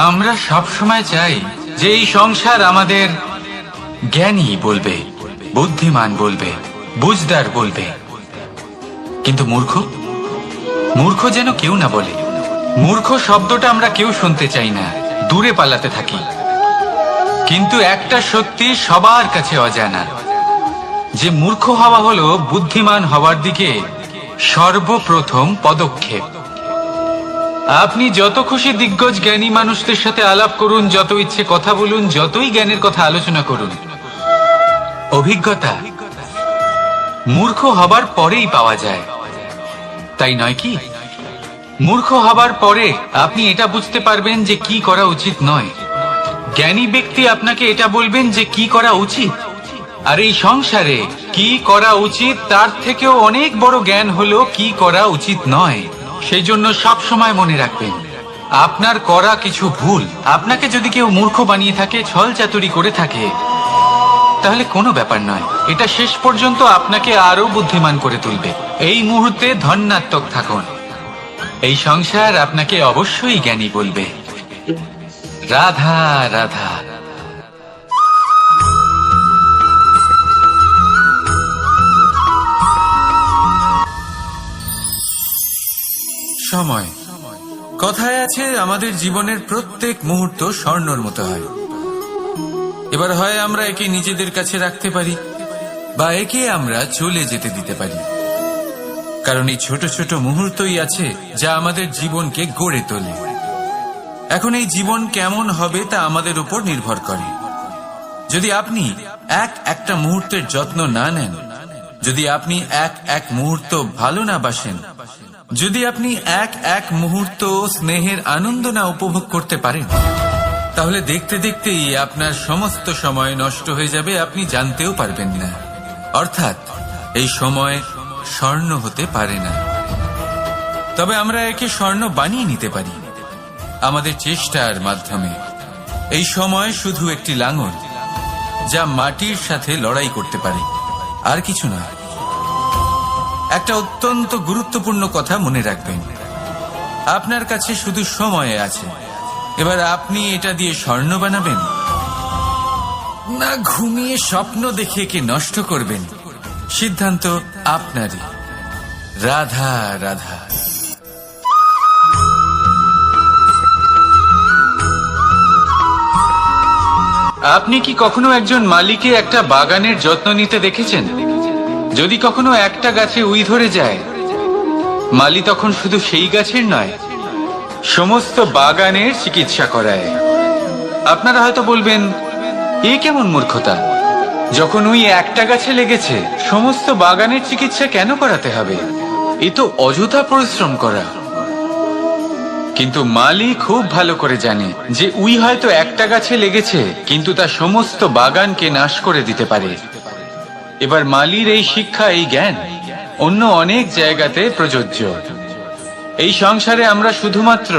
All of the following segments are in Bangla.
আমরা সব সময় চাই যে এই সংসার আমাদের জ্ঞানী বলবে, বুদ্ধিমান বলবে, বুঝদার বলবে, কিন্তু মূর্খ মূর্খ যেন কেউ না বলে। মূর্খ শব্দটা আমরা কেউ শুনতে চাই না, দূরে পালাতে থাকি। কিন্তু একটা সত্যি সবার কাছে অজানা, যে মূর্খ হওয়া হলো বুদ্ধিমান হওয়ার দিকে সর্বপ্রথম পদক্ষেপ। আপনি যত খুশি দিগ্গজ জ্ঞানী মানুষদের সাথে আলাপ করুন, যত ইচ্ছে কথা বলুন, যতই জ্ঞানের কথা আলোচনা করুন, অভিজ্ঞতা মূর্খ হবার পরেই পাওয়া যায়, তাই নয় কি? মূর্খ হবার পরে আপনি এটা বুঝতে পারবেন যে কি করা উচিত নয়। জ্ঞানী ব্যক্তি আপনাকে এটা বলবেন যে কি করা উচিত। আর এই সংসারে কি করা উচিত তার থেকেও অনেক বড় জ্ঞান হলো কি করা উচিত নয়। সেই জন্য সব সময় মনে রাখবেন, আপনার করা কিছু ভুল, আপনাকে যদি কেউ মূর্খ বানিয়ে থাকে, ছল চাতুরি করে থাকে, তাহলে কোনো ব্যাপার নয়, এটা শেষ পর্যন্ত আপনাকে আরো বুদ্ধিমান করে তুলবে। এই মুহূর্তে ধন্যাত্মক থাকুন, এই সংসার আপনাকে অবশ্যই জ্ঞানী বলবে। রাধা রাধা। সময়, কথায় আছে আমাদের জীবনের প্রত্যেক মুহূর্ত স্বর্ণর মতো হয়। এবার হয় আমরা একে নিজেদের কাছে রাখতে পারি, বা একে আমরা চলে যেতে দিতে পারি। কারণ এই ছোট ছোট মুহূর্তই আছে যা আমাদের জীবনকে গড়ে তোলে। এখন এই জীবন কেমন হবে তা আমাদের উপর নির্ভর করে। যদি আপনি একটা মুহূর্তের যত্ন না নেন, যদি আপনি এক মুহূর্ত ভালো না বাসেন, যদি আপনি এক মুহূর্ত স্নেহের আনন্দ না উপভোগ করতে পারেন, তাহলে দেখতে দেখতেই আপনার সমস্ত সময় নষ্ট হয়ে যাবে, আপনি জানতেও পারবেন না। অর্থাৎ এই সময় স্বর্ণ হতে পারে না। তবে আমরা একে স্বর্ণ বানিয়ে নিতে পারি আমাদের চেষ্টার মাধ্যমে। এই সময় শুধু একটি লাঙল যা মাটির সাথে লড়াই করতে পারে, আর কিছু না। একটা অত্যন্ত গুরুত্বপূর্ণ কথা মনে রাখবেন, আপনার কাছে শুধু সময় আছে। এবার আপনি এটা দিয়ে স্বর্ণ বানাবেন, না ঘুমিয়ে স্বপ্ন দেখে একে নষ্ট করবেন, সিদ্ধান্ত আপনারই। রাধা রাধা। আপনি কি কখনো একজন মালিকে একটা বাগানের যত্ন নিতে দেখেছেন? যদি কখনো একটা গাছে উই ধরে যায়, মালি তখন শুধু সেই গাছের নয়, সমস্ত বাগানের চিকিৎসা করায়। আপনারা হয়তো বলবেন, এ কেমন মূর্খতা, যখন উই একটা গাছে লেগেছে সমস্ত বাগানের চিকিৎসা কেন করাতে হবে? এ তো অযথা পরিশ্রম করা। কিন্তু মালি খুব ভালো করে জানে যে উই হয়তো একটা গাছে লেগেছে, কিন্তু তা সমস্ত বাগানকে নাশ করে দিতে পারে। এবার মালির এই শিক্ষা, এই জ্ঞান অন্য অনেক জায়গাতে প্রযোজ্য। এই সংসারে আমরা শুধুমাত্র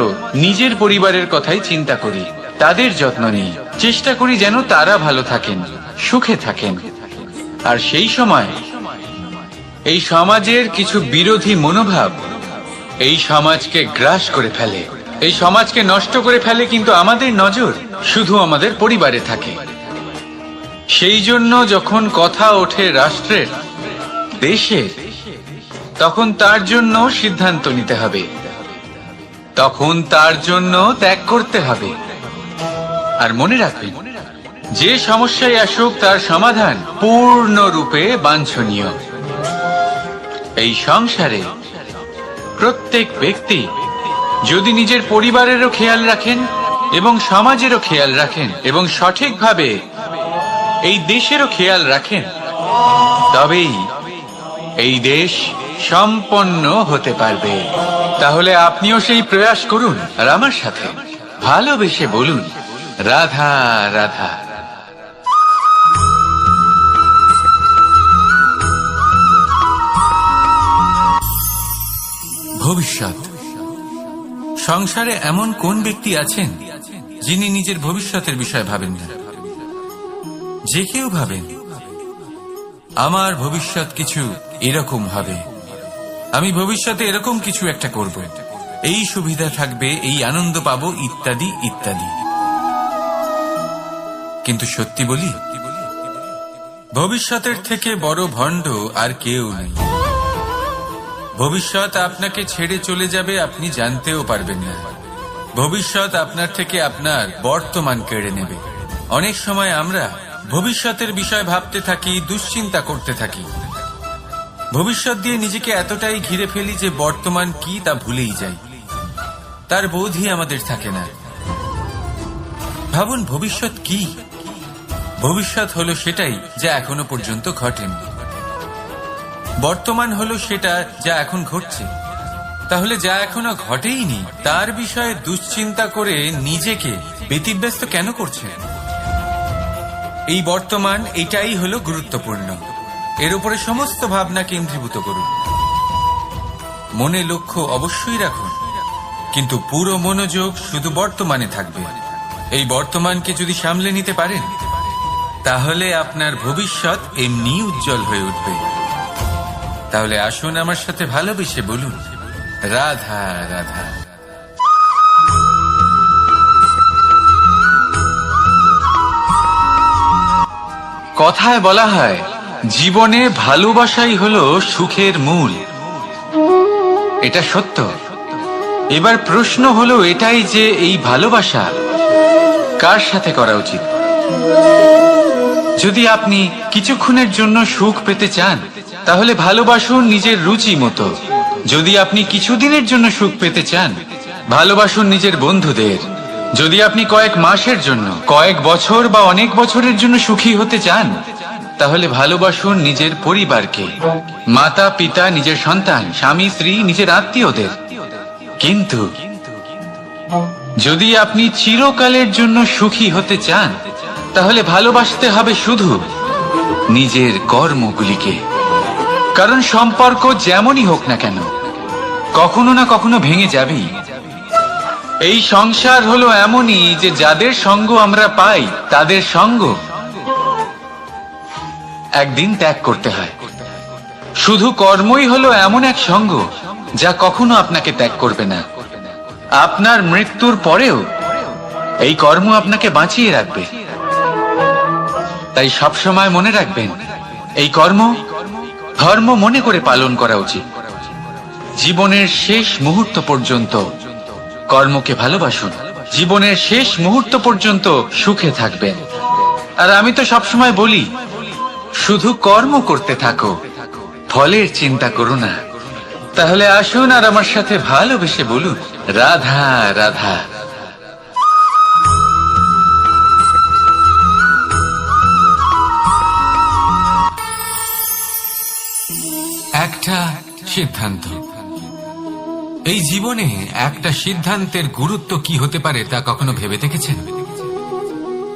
নিজের পরিবারের কথাই চিন্তা করি, তাদের যত্ন নিই, চেষ্টা করি যেন তারা ভালো থাকেন, সুখে থাকেন। আর সেই সময় এই সমাজের কিছু বিরোধী মনোভাব এই সমাজকে গ্রাস করে ফেলে, এই সমাজকে নষ্ট করে ফেলে। কিন্তু আমাদের নজর শুধু আমাদের পরিবারে থাকে। সেই জন্য যখন কথা ওঠে রাষ্ট্রের, দেশের, তখন তার জন্য সিদ্ধান্ত নিতে হবে, তখন তার জন্য ত্যাগ করতে হবে। আর মনে রাখবেন, যে সমস্যায় আসুক তার সমাধান পূর্ণরূপে বাঞ্ছনীয়। এই সংসারে প্রত্যেক ব্যক্তি যদি নিজের পরিবারেরও খেয়াল রাখেন এবং সমাজেরও খেয়াল রাখেন এবং সঠিকভাবে এই দেশেরও খেয়াল রাখেন, তবেই এই দেশ সম্পন্ন হতে পারবে। তাহলে আপনিও সেই প্রয়াস করুন, আর আমার সাথে ভালোবেসে বলুন, রাধা রাধা। ভবিষ্যৎ। সংসারে এমন কোন ব্যক্তি আছেন যিনি নিজের ভবিষ্যতের বিষয়ে ভাবেন না? যে কেউ ভাবেন, আমার ভবিষ্যৎ কিছু এরকম হবে, আমি ভবিষ্যতে এরকম কিছু একটা করব। এই সুবিধা থাকবে, এই আনন্দ পাবো, ইত্যাদি ইত্যাদি। কিন্তু সত্যি বলি, ভবিষ্যতের থেকে বড় ভণ্ড আর কেউ নেই। ভবিষ্যৎ আপনাকে ছেড়ে চলে যাবে, আপনি জানতেও পারবেন না। ভবিষ্যৎ আপনার থেকে আপনার বর্তমান কেড়ে নেবে। অনেক সময় আমরা ভবিষ্যতের বিষয় ভাবতে থাকি, দুশ্চিন্তা করতে থাকি। ভবিষ্যৎ দিয়ে নিজেকে এতটাই ঘিরে ফেলি যে বর্তমান কি তা ভুলেই যাই, তার বোধই আমাদের থাকে না। ভাবুন, ভবিষ্যৎ কি? ভবিষ্যৎ হলো সেটাই যা এখনো পর্যন্ত ঘটেনি। বর্তমান হলো সেটা যা এখন ঘটছে। তাহলে যা এখনো ঘটেইনি তার বিষয়ে দুশ্চিন্তা করে নিজেকে ব্যতিব্যস্ত কেন করছেন? এই বর্তমান, এটাই হলো গুরুত্বপূর্ণ। এর উপরে সমস্ত ভাবনা কেন্দ্রীভূত করুন। মনে লক্ষ্য অবশ্যই রাখুন, কিন্তু পুরো মনোযোগ শুধু বর্তমানে থাকবে। এই বর্তমানকে যদি সামলে নিতে পারেন, তাহলে আপনার ভবিষ্যৎ এমনি উজ্জ্বল হয়ে উঠবে। তাহলে আসুন আমার সাথে ভালোবেসে বলুন, রাধা রাধা। কথায় বলা হয়, জীবনে ভালোবাসাই হলো সুখের মূল। এটা সত্য। এবার প্রশ্ন হলো এটাই যে এই ভালোবাসা কার সাথে করা উচিত। যদি আপনি কিছুক্ষণের জন্য সুখ পেতে চান, তাহলে ভালোবাসুন নিজের রুচি মতো। যদি আপনি কিছুদিনের জন্য সুখ পেতে চান, ভালোবাসুন নিজের বন্ধুদের। যদি আপনি কয়েক মাসের জন্য, কয়েক বছর বা অনেক বছরের জন্য সুখী হতে চান, তাহলে ভালোবাসুন নিজের পরিবারকে, মাতা পিতা, নিজের সন্তান, স্বামী স্ত্রী, নিজের আত্মীয়দের। কিন্তু যদি আপনি চিরকালের জন্য সুখী হতে চান, তাহলে ভালোবাসতে হবে শুধু নিজের কর্মগুলিকে। কারণ সম্পর্ক যেমনই হোক না কেন, কখনো না কখনো ভেঙে যাবেই। এই সংসার হলো এমনই যে যাদের সঙ্গ আমরা পাই, তাদের সঙ্গ একদিন ত্যাগ করতে হয়। শুধু কর্মই হলো এমন এক সঙ্গ যা কখনো আপনাকে ত্যাগ করবে না। আপনার মৃত্যুর পরেও এই কর্ম আপনাকে বাঁচিয়ে রাখবে। তাই সবসময় মনে রাখবেন, এই কর্ম ধর্ম মনে করে পালন করা উচিত। জীবনের শেষ মুহূর্ত পর্যন্ত কর্মকে ভালোবাসুন। জীবনের শেষ মুহূর্ত পর্যন্ত সুখে থাকবেন। আর আমি তো সবসময় বলি, শুধু কর্ম করতে থাকো, ফলের চিন্তা করো না। তাহলে আসুন আর আমার সাথে ভালোবেসে বলুন, রাধা রাধা। একটা সিদ্ধান্ত। এই জীবনে একটা সিদ্ধান্তের গুরুত্ব কি হতে পারে তা কখনো ভেবে দেখেছেন?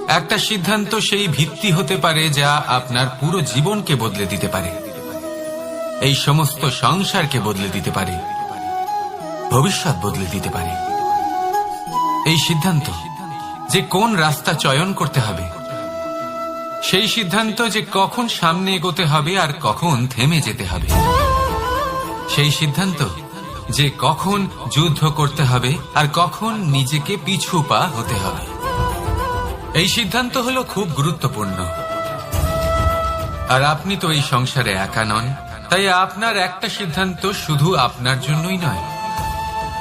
একটা সিদ্ধান্ত সেই ভিত্তি হতে পারে যা আপনার পুরো জীবনকে বদলে দিতে পারে, এই সমস্ত সংসারকে বদলে দিতে পারে, ভবিষ্যৎ বদলে দিতে পারে। এই সিদ্ধান্ত যে কোন রাস্তা চয়ন করতে হবে, সেই সিদ্ধান্ত যে কখন সামনে এগোতে হবে আর কখন থেমে যেতে হবে, সেই সিদ্ধান্ত যে কখন যুদ্ধ করতে হবে আর কখন নিজেকে পিছু পা হতে হবে। এই সিদ্ধান্ত হলো খুব গুরুত্বপূর্ণ। আর আপনি তো এই সংসারে একা নন, তাই আপনার একটা সিদ্ধান্ত শুধু আপনার জন্যই নয়,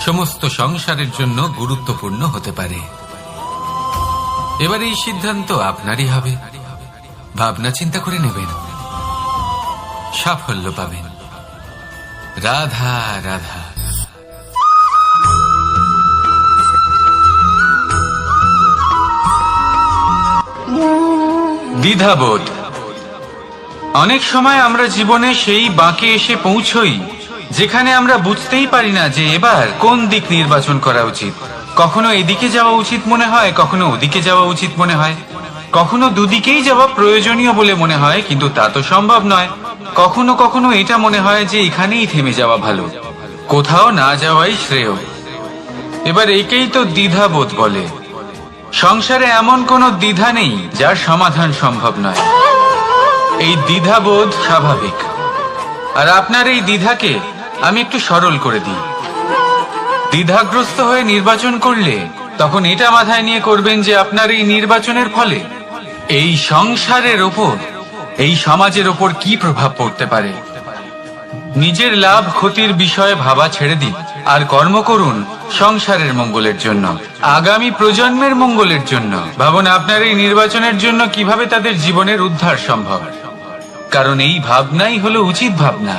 সমস্ত সংসারের জন্য গুরুত্বপূর্ণ হতে পারে। এবার এই সিদ্ধান্ত আপনারই হবে। ভাবনা চিন্তা করে নেবেন, সাফল্য পাবেন। রাধা রাধা। দ্বিধাবোধ। অনেক সময় আমরা জীবনে সেই বাঁকে এসে পৌঁছই যেখানে আমরা বুঝতেই পারি না যে এবার কোন দিক নির্বাচন করা উচিত। কখনো এদিকে যাওয়া উচিত মনে হয়, কখনো ওদিকে যাওয়া উচিত মনে হয়, কখনো দুদিকেই যাওয়া প্রয়োজনীয় বলে মনে হয়, কিন্তু তা তো সম্ভব নয়। কখনো কখনো এটা মনে হয় যে এখানেই থেমে যাওয়া ভালো, কোথাও না যাওয়াই শ্রেয়। এবার একেই তো দ্বিধাবোধ বলে। সংসারে এমন কোনো দ্বিধা নেই যার সমাধান সম্ভব নয়। এই দ্বিধাবোধ স্বাভাবিক। আর আপনার এই দ্বিধাকে আমি একটু সরল করে দিই। দ্বিধাগ্রস্ত হয়ে নির্বাচন করলে তখন এটা মাথায় নিয়ে করবেন যে আপনার এই নির্বাচনের ফলে এই সংসারের ওপর, এই সমাজের ওপর কি প্রভাব পড়তে পারে। নিজের লাভ ক্ষতির বিষয়ে ভাবা ছেড়ে দিন আর কর্ম করুন সংসারের মঙ্গলের জন্য, আগামী প্রজন্মের মঙ্গলের জন্য। ভাবুন আপনার এই নির্বাচনের জন্য কিভাবে তাদের জীবনের উদ্ধার সম্ভব। কারণ এই ভাবনাই হলো উচিত ভাবনা।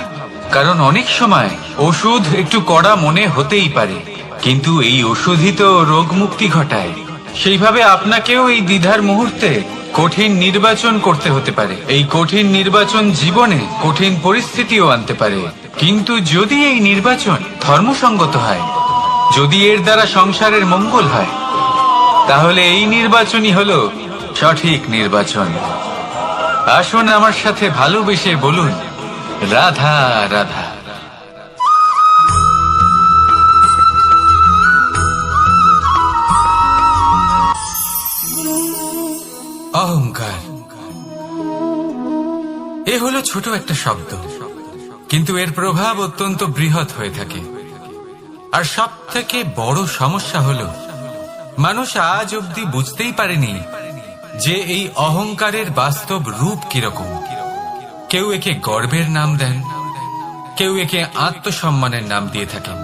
কারণ অনেক সময় ওষুধ একটু কড়া মনে হতেই পারে, কিন্তু এই ওষুধই তো রোগ মুক্তি ঘটায়। সেইভাবে আপনাকেও এই দ্বিধার মুহূর্তে কঠিন নির্বাচন করতে হতে পারে। এই কঠিন নির্বাচন জীবনে কঠিন পরিস্থিতিও আনতে পারে, কিন্তু যদি এই নির্বাচন ধর্মসঙ্গত হয়, যদি এর দ্বারা সংসারের মঙ্গল হয়, তাহলে এই নির্বাচনই হলো সঠিক নির্বাচন। আসুন আমার সাথে ভালোবেসে বলুন, রাধা রাধা। অহংকার এ হলো ছোট একটা শব্দ, কিন্তু এর প্রভাব অত্যন্ত বৃহৎ হয়ে থাকে। আর সব থেকে বড় সমস্যা হলো মানুষ আজ অব্দি বুঝতেই পারেনি যে এই অহংকারের বাস্তব রূপ কিরকম। কেউ একে গর্বের নাম দেন, কেউ একে আত্মসম্মানের নাম দিয়ে থাকেন,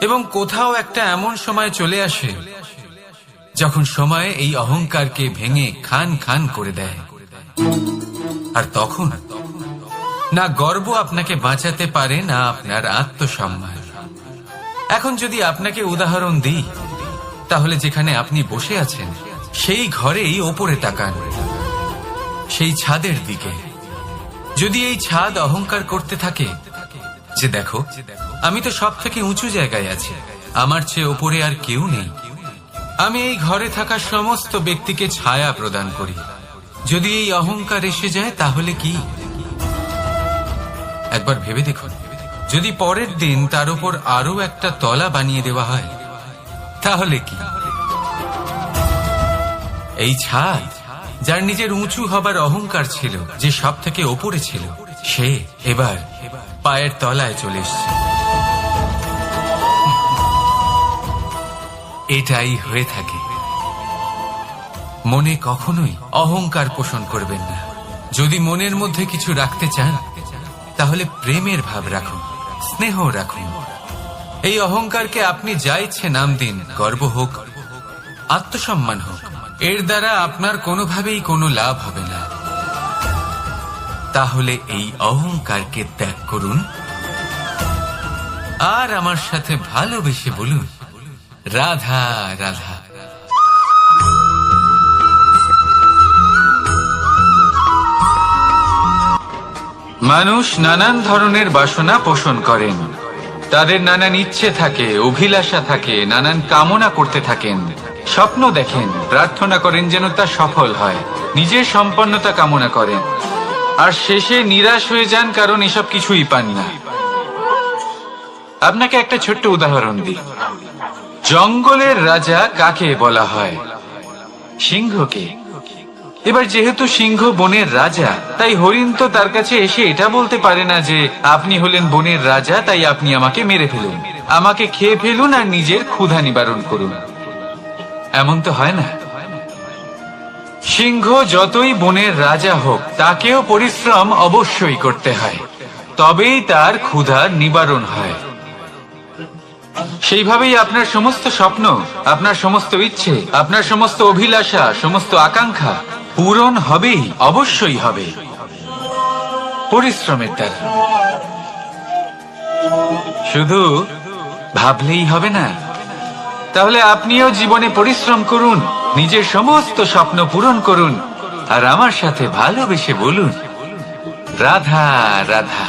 এবং কোথাও একটা এমন সময় চলে আসে যখন সময় এই অহংকারকে ভেঙে খান খান করে দেয়। আর তখন না গর্ব আপনাকে বাঁচাতে পারে, না আপনার আত্মসম্মান। এখন যদি আপনাকে উদাহরণ দিই, তাহলে যেখানে আপনি বসে আছেন সেই ঘরেই ওপরে তাকান, সেই ছাদের দিকে। যদি এই ছাদ অহংকার করতে থাকে যে দেখো আমি তো সব থেকে উঁচু জায়গায় আছি, আমার চেয়ে ওপরে আর কেউ নেই, আমি এই ঘরে থাকা সমস্ত ব্যক্তিকে ছায়া প্রদান করি, যদি এই অহংকার এসে যায় তাহলে কি? একবার ভেবে দেখুন, যদি পরের দিন তার উপর আরো একটা তলা বানিয়ে দেওয়া হয় তাহলে কি? এই ছাদ যার নিজের উঁচু হবার অহংকার ছিল, যে সব থেকে ওপরে ছিল, সে এবার পায়ের তলায় চলে এসছে। এটাই হয়ে থাকে। মনে কখনোই অহংকার পোষণ করবেন না। যদি মনের মধ্যে কিছু রাখতে চান তাহলে প্রেমের ভাব রাখুন, স্নেহ রাখুন। এই অহংকারকে আপনি যা ইচ্ছে নাম দিন, গর্ব হোক, আত্মসম্মান হোক, এর দ্বারা আপনার কোনোভাবেই কোনো লাভ হবে না। তাহলে এই অহংকারকে ত্যাগ করুন আর আমার সাথে ভালোবেসে বলুন, রাধা রাধা। মানুষ নানান ধরনের বাসনা পোষণ করেন, তাদের নানান ইচ্ছে থাকে, অভিলাষা থাকে, নানান কামনা করতে থাকেন, স্বপ্ন দেখেন, প্রার্থনা করেন যেন তা সফল হয়, নিজের সম্পন্নতা কামনা করেন, আর শেষে নিরাশ হয়ে যান কারণ এসব কিছুই পান না। আপনাকে একটা ছোট্ট উদাহরণ দিই। জঙ্গলের রাজা কাকে বলা হয়? সিংহকে। এবার যেহেতু সিংহ বনের রাজা, তাই হরিণ তো তার কাছে এসে এটা বলতে পারে না যে আপনি হলেন বনের রাজা, তাই আপনি আমাকে মেরে ফেলুন, আমাকে খেয়ে ফেলুন আর নিজের ক্ষুধা নিবারণ করুন। এমন তো হয় না। সিংহ যতই বনের রাজা হোক, তাকেও পরিশ্রম অবশ্যই করতে হয়, তবেই তার ক্ষুধা নিবারণ হয়। সেইভাবেই আপনার সমস্ত স্বপ্ন, আপনার সমস্ত ইচ্ছে, আপনার সমস্ত অভিলাষা, সমস্ত আকাঙ্ক্ষা পূরণ হবেই, অবশ্যই হবে, পরিশ্রমের দ্বারা। শুধু ভাবলেই হবে না। তাহলে আপনিও জীবনে পরিশ্রম করুন, নিজের সমস্ত স্বপ্ন পূরণ করুন, আর আমার সাথে ভালোবেসে বলুন, রাধা রাধা।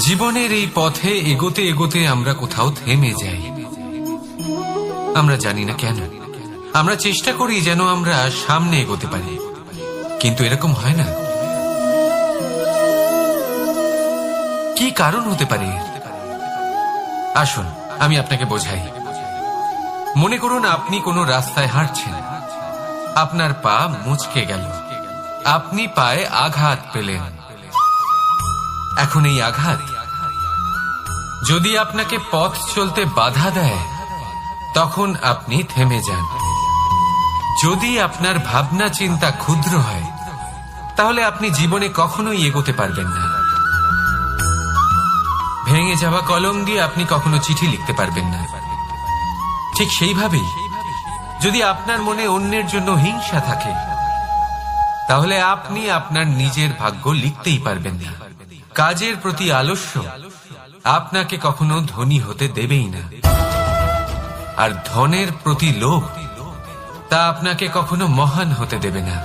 জীবনের এই পথে এগোতে এগোতে আমরা কোথাও থেমে যাই। আমরা জানি না কেন। আমরা চেষ্টা করি যেন আমরা সামনে এগোতে পারি, কিন্তু এরকম হয় না। কি কারণ হতে পারে? আসুন আমি আপনাকে বোঝাই। মনে করুন আপনি কোনো রাস্তায় হাঁটছেন, আপনার পা মুচকে গেল আপনি পায়ে আঘাত পেলেন। এখন এই আঘাত যদি আপনাকে পথ চলতে বাধা দেয়, তখন আপনি থেমে যান। যদি আপনার ভাবনা চিন্তা ক্ষুদ্র হয়, তাহলে আপনি জীবনে কখনোই এগোতে পারবেন না। ভেঙে যাওয়া কলম দিয়ে আপনি কখনো চিঠি লিখতে পারবেন না। ঠিক সেইভাবেই যদি আপনার মনে অন্যের জন্য হিংসা থাকে, তাহলে আপনি আপনার নিজের ভাগ্য লিখতেই পারবেন না। কাজের প্রতি আলস্য আপনাকে কখনো ধনী হতে দেবেই না, আর ধনের প্রতি লোভ তা আপনাকে কখনো মহান হতে দেবে না।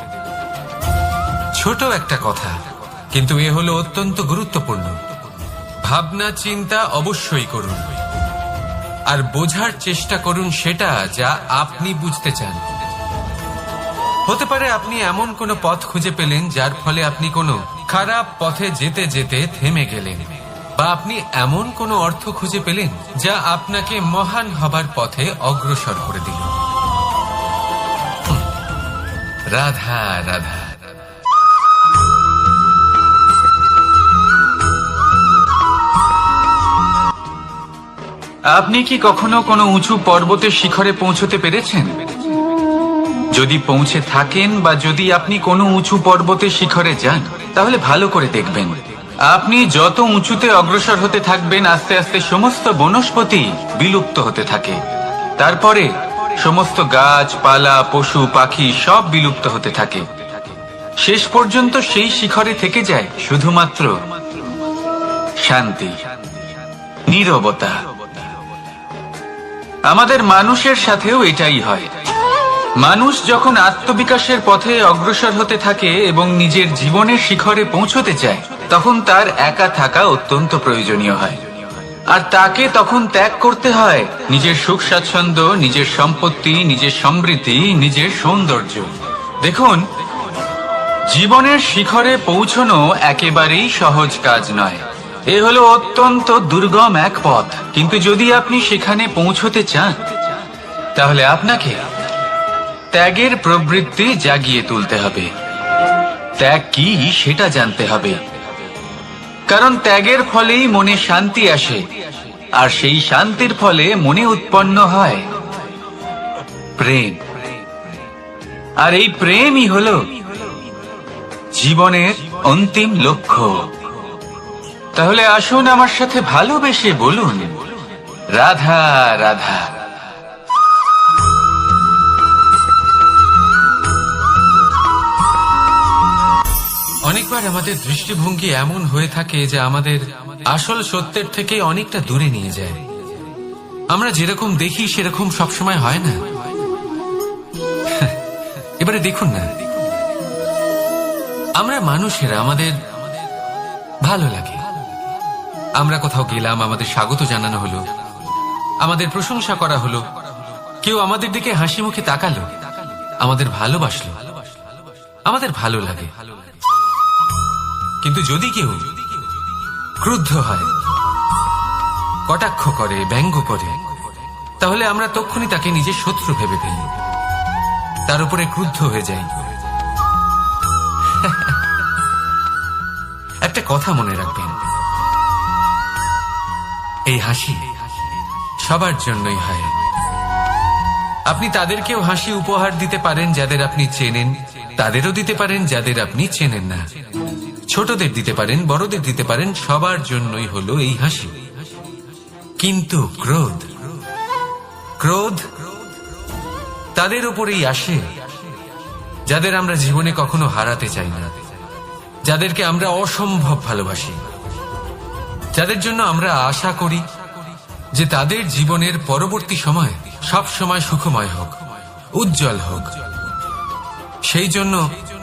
ছোট একটা কথা, কিন্তু এ হলো অত্যন্ত গুরুত্বপূর্ণ। ভাবনা চিন্তা অবশ্যই করুন, আর বোঝার চেষ্টা করুন সেটা যা আপনি বুঝতে চান। হতে পারে আপনি এমন কোনো পথ খুঁজে পেলেন যার ফলে আপনি কোনো খারাপ পথে যেতে যেতে থেমে গেলেন, বা আপনি এমন কোনো অর্থ খুঁজে পেলেন যা আপনাকে মহান হবার পথে অগ্রসর করে দিল। রাধা রাধা। আপনি কি কখনো কোনো উঁচু পর্বতের শিখরে পৌঁছতে পেরেছেন? যদি পৌঁছে থাকেন, বা যদি আপনি কোনো উঁচু পর্বতের শিখরে যান, তাহলে ভালো করে দেখবেন আপনি যত উঁচুতে অগ্রসর হতে থাকবেন, আস্তে আস্তে সমস্ত বনস্পতি বিলুপ্ত হতে থাকে। তারপরে সমস্ত গাছপালা, পশু পাখি সব বিলুপ্ত হতে থাকে। শেষ পর্যন্ত সেই শিখরে থেকে যায় শুধুমাত্র শান্তি, নীরবতা। আমাদের মানুষের সাথেও এটাই হয়। মানুষ যখন আত্মবিকাশের পথে অগ্রসর হতে থাকে এবং নিজের জীবনের শিখরে পৌঁছতে চায়, তখন তার একা থাকা অত্যন্ত প্রয়োজনীয় হয়। আর তাকে তখন ত্যাগ করতে হয় নিজের সুখ স্বাচ্ছন্দ্য, নিজের সম্পত্তি, নিজের সমৃদ্ধি, নিজের সৌন্দর্য। দেখুন, জীবনের শিখরে পৌঁছনো একেবারেই সহজ কাজ নয়। এ হলো অত্যন্ত দুর্গম এক পথ। কিন্তু যদি আপনি সেখানে পৌঁছতে চান, তাহলে আপনাকে ত্যাগের প্রবৃত্তি জাগিয়ে তুলতে হবে। ত্যাগ কি সেটা জানতে হবে, কারণ ত্যাগের ফলেই মনে শান্তি আসে, আর সেই শান্তির ফলে মনে উৎপন্ন হয় প্রেম। আর এই প্রেমই হলো জীবনের অন্তিম লক্ষ্য। তাহলে আসুন আমার সাথে ভালোবেসে বলুন, রাধা রাধা। অনেকবার আমাদের দৃষ্টিভঙ্গি এমন হয়ে থাকে যে আমাদের আসল সত্যের থেকে অনেকটা দূরে নিয়ে যায়। আমরা যেরকম দেখি সেরকম সবসময় হয় না। এবারে দেখুন না, আমরা মানুষেরা, আমাদের ভালো লাগে। আমরা কোথাও গেলাম, আমাদের স্বাগত জানানো হলো, আমাদের প্রশংসা করা হলো, কেউ আমাদের দিকে হাসি মুখে তাকালো, আমাদের ভালোবাসলো, আমাদের ভালো লাগে। কিন্তু যদি কেউ ক্রুদ্ধ হয়, কটাক্ষ করে, ব্যঙ্গ করে, তাহলে আমরা তক্ষুনি তাকে নিজের শত্রু ভেবে ফেলি, তার উপরে ক্রুদ্ধ হয়ে যাই। একটা কথা মনে রাখবেন, এই হাসি সবার জন্যই হয়। আপনি তাদেরকেও হাসি উপহার দিতে পারেন যাদের আপনি চেনেন, তাদেরও দিতে পারেন যাদের আপনি চেনেন না। ছোটদের দিতে পারেন, বড়দের দিতে পারেন, সবার জন্যই হলো এই হাসি। কিন্তু ক্রোধ, ক্রোধ তাদের উপরেই আসে যাদের আমরা জীবনে কখনো হারাতে চাই না, যাদেরকে আমরা অসম্ভব ভালোবাসি, যাদের জন্য আমরা আশা করি যে তাদের জীবনের পরবর্তী সময় সব সময় সুখময় হোক, উজ্জ্বল হোক। সেই জন্য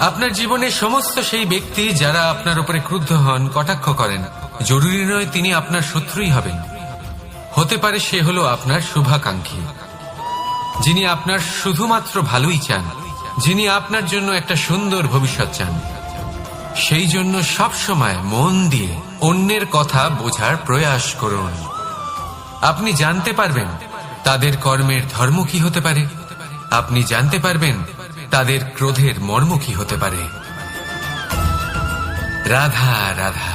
আপনার জীবনের সমস্ত সেই ব্যক্তি যারা আপনার উপরে ক্রুদ্ধ হন, কটাক্ষ করেন, জরুরি নয় তিনি আপনার শত্রুই হবেন। হতে পারে সে হলো আপনার শুভাকাঙ্ক্ষী, যিনি আপনার শুধুমাত্র ভালোই চান, যিনি আপনার জন্য একটা সুন্দর ভবিষ্যৎ চান। সেই জন্য সব সময় মন দিয়ে অন্যের কথা বোঝার প্রয়াস করুন। আপনি জানতে পারবেন তাদের কর্মের ধর্ম কি হতে পারে, আপনি জানতে পারবেন তাদের ক্রোধের মর্ম কি হতে পারে। রাধা রাধা।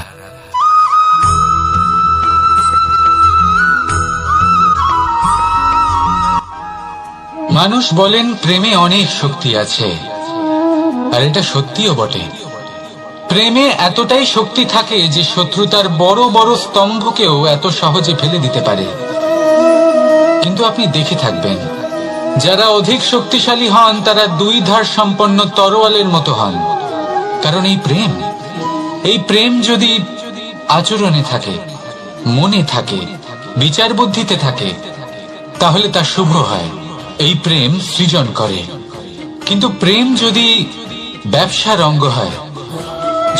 মানুষ বলেন প্রেমে অনেক শক্তি আছে, আর এটা সত্যিও বটে। প্রেমে এতটাই শক্তি থাকে যে শত্রুতার বড় বড় স্তম্ভকেও এত সহজে ফেলে দিতে পারে। কিন্তু আপনি দেখে থাকবেন, যারা অধিক শক্তিশালী হন তারা দুই ধার সম্পন্ন তরোয়ালের মতো হন। কারণ এই প্রেম যদি আচরণে থাকে, মনে থাকে, বিচার বুদ্ধিতে থাকে, তাহলে তা শুভ হয়। এই প্রেম সৃজন করে। কিন্তু প্রেম যদি ব্যবসার অঙ্গ হয়,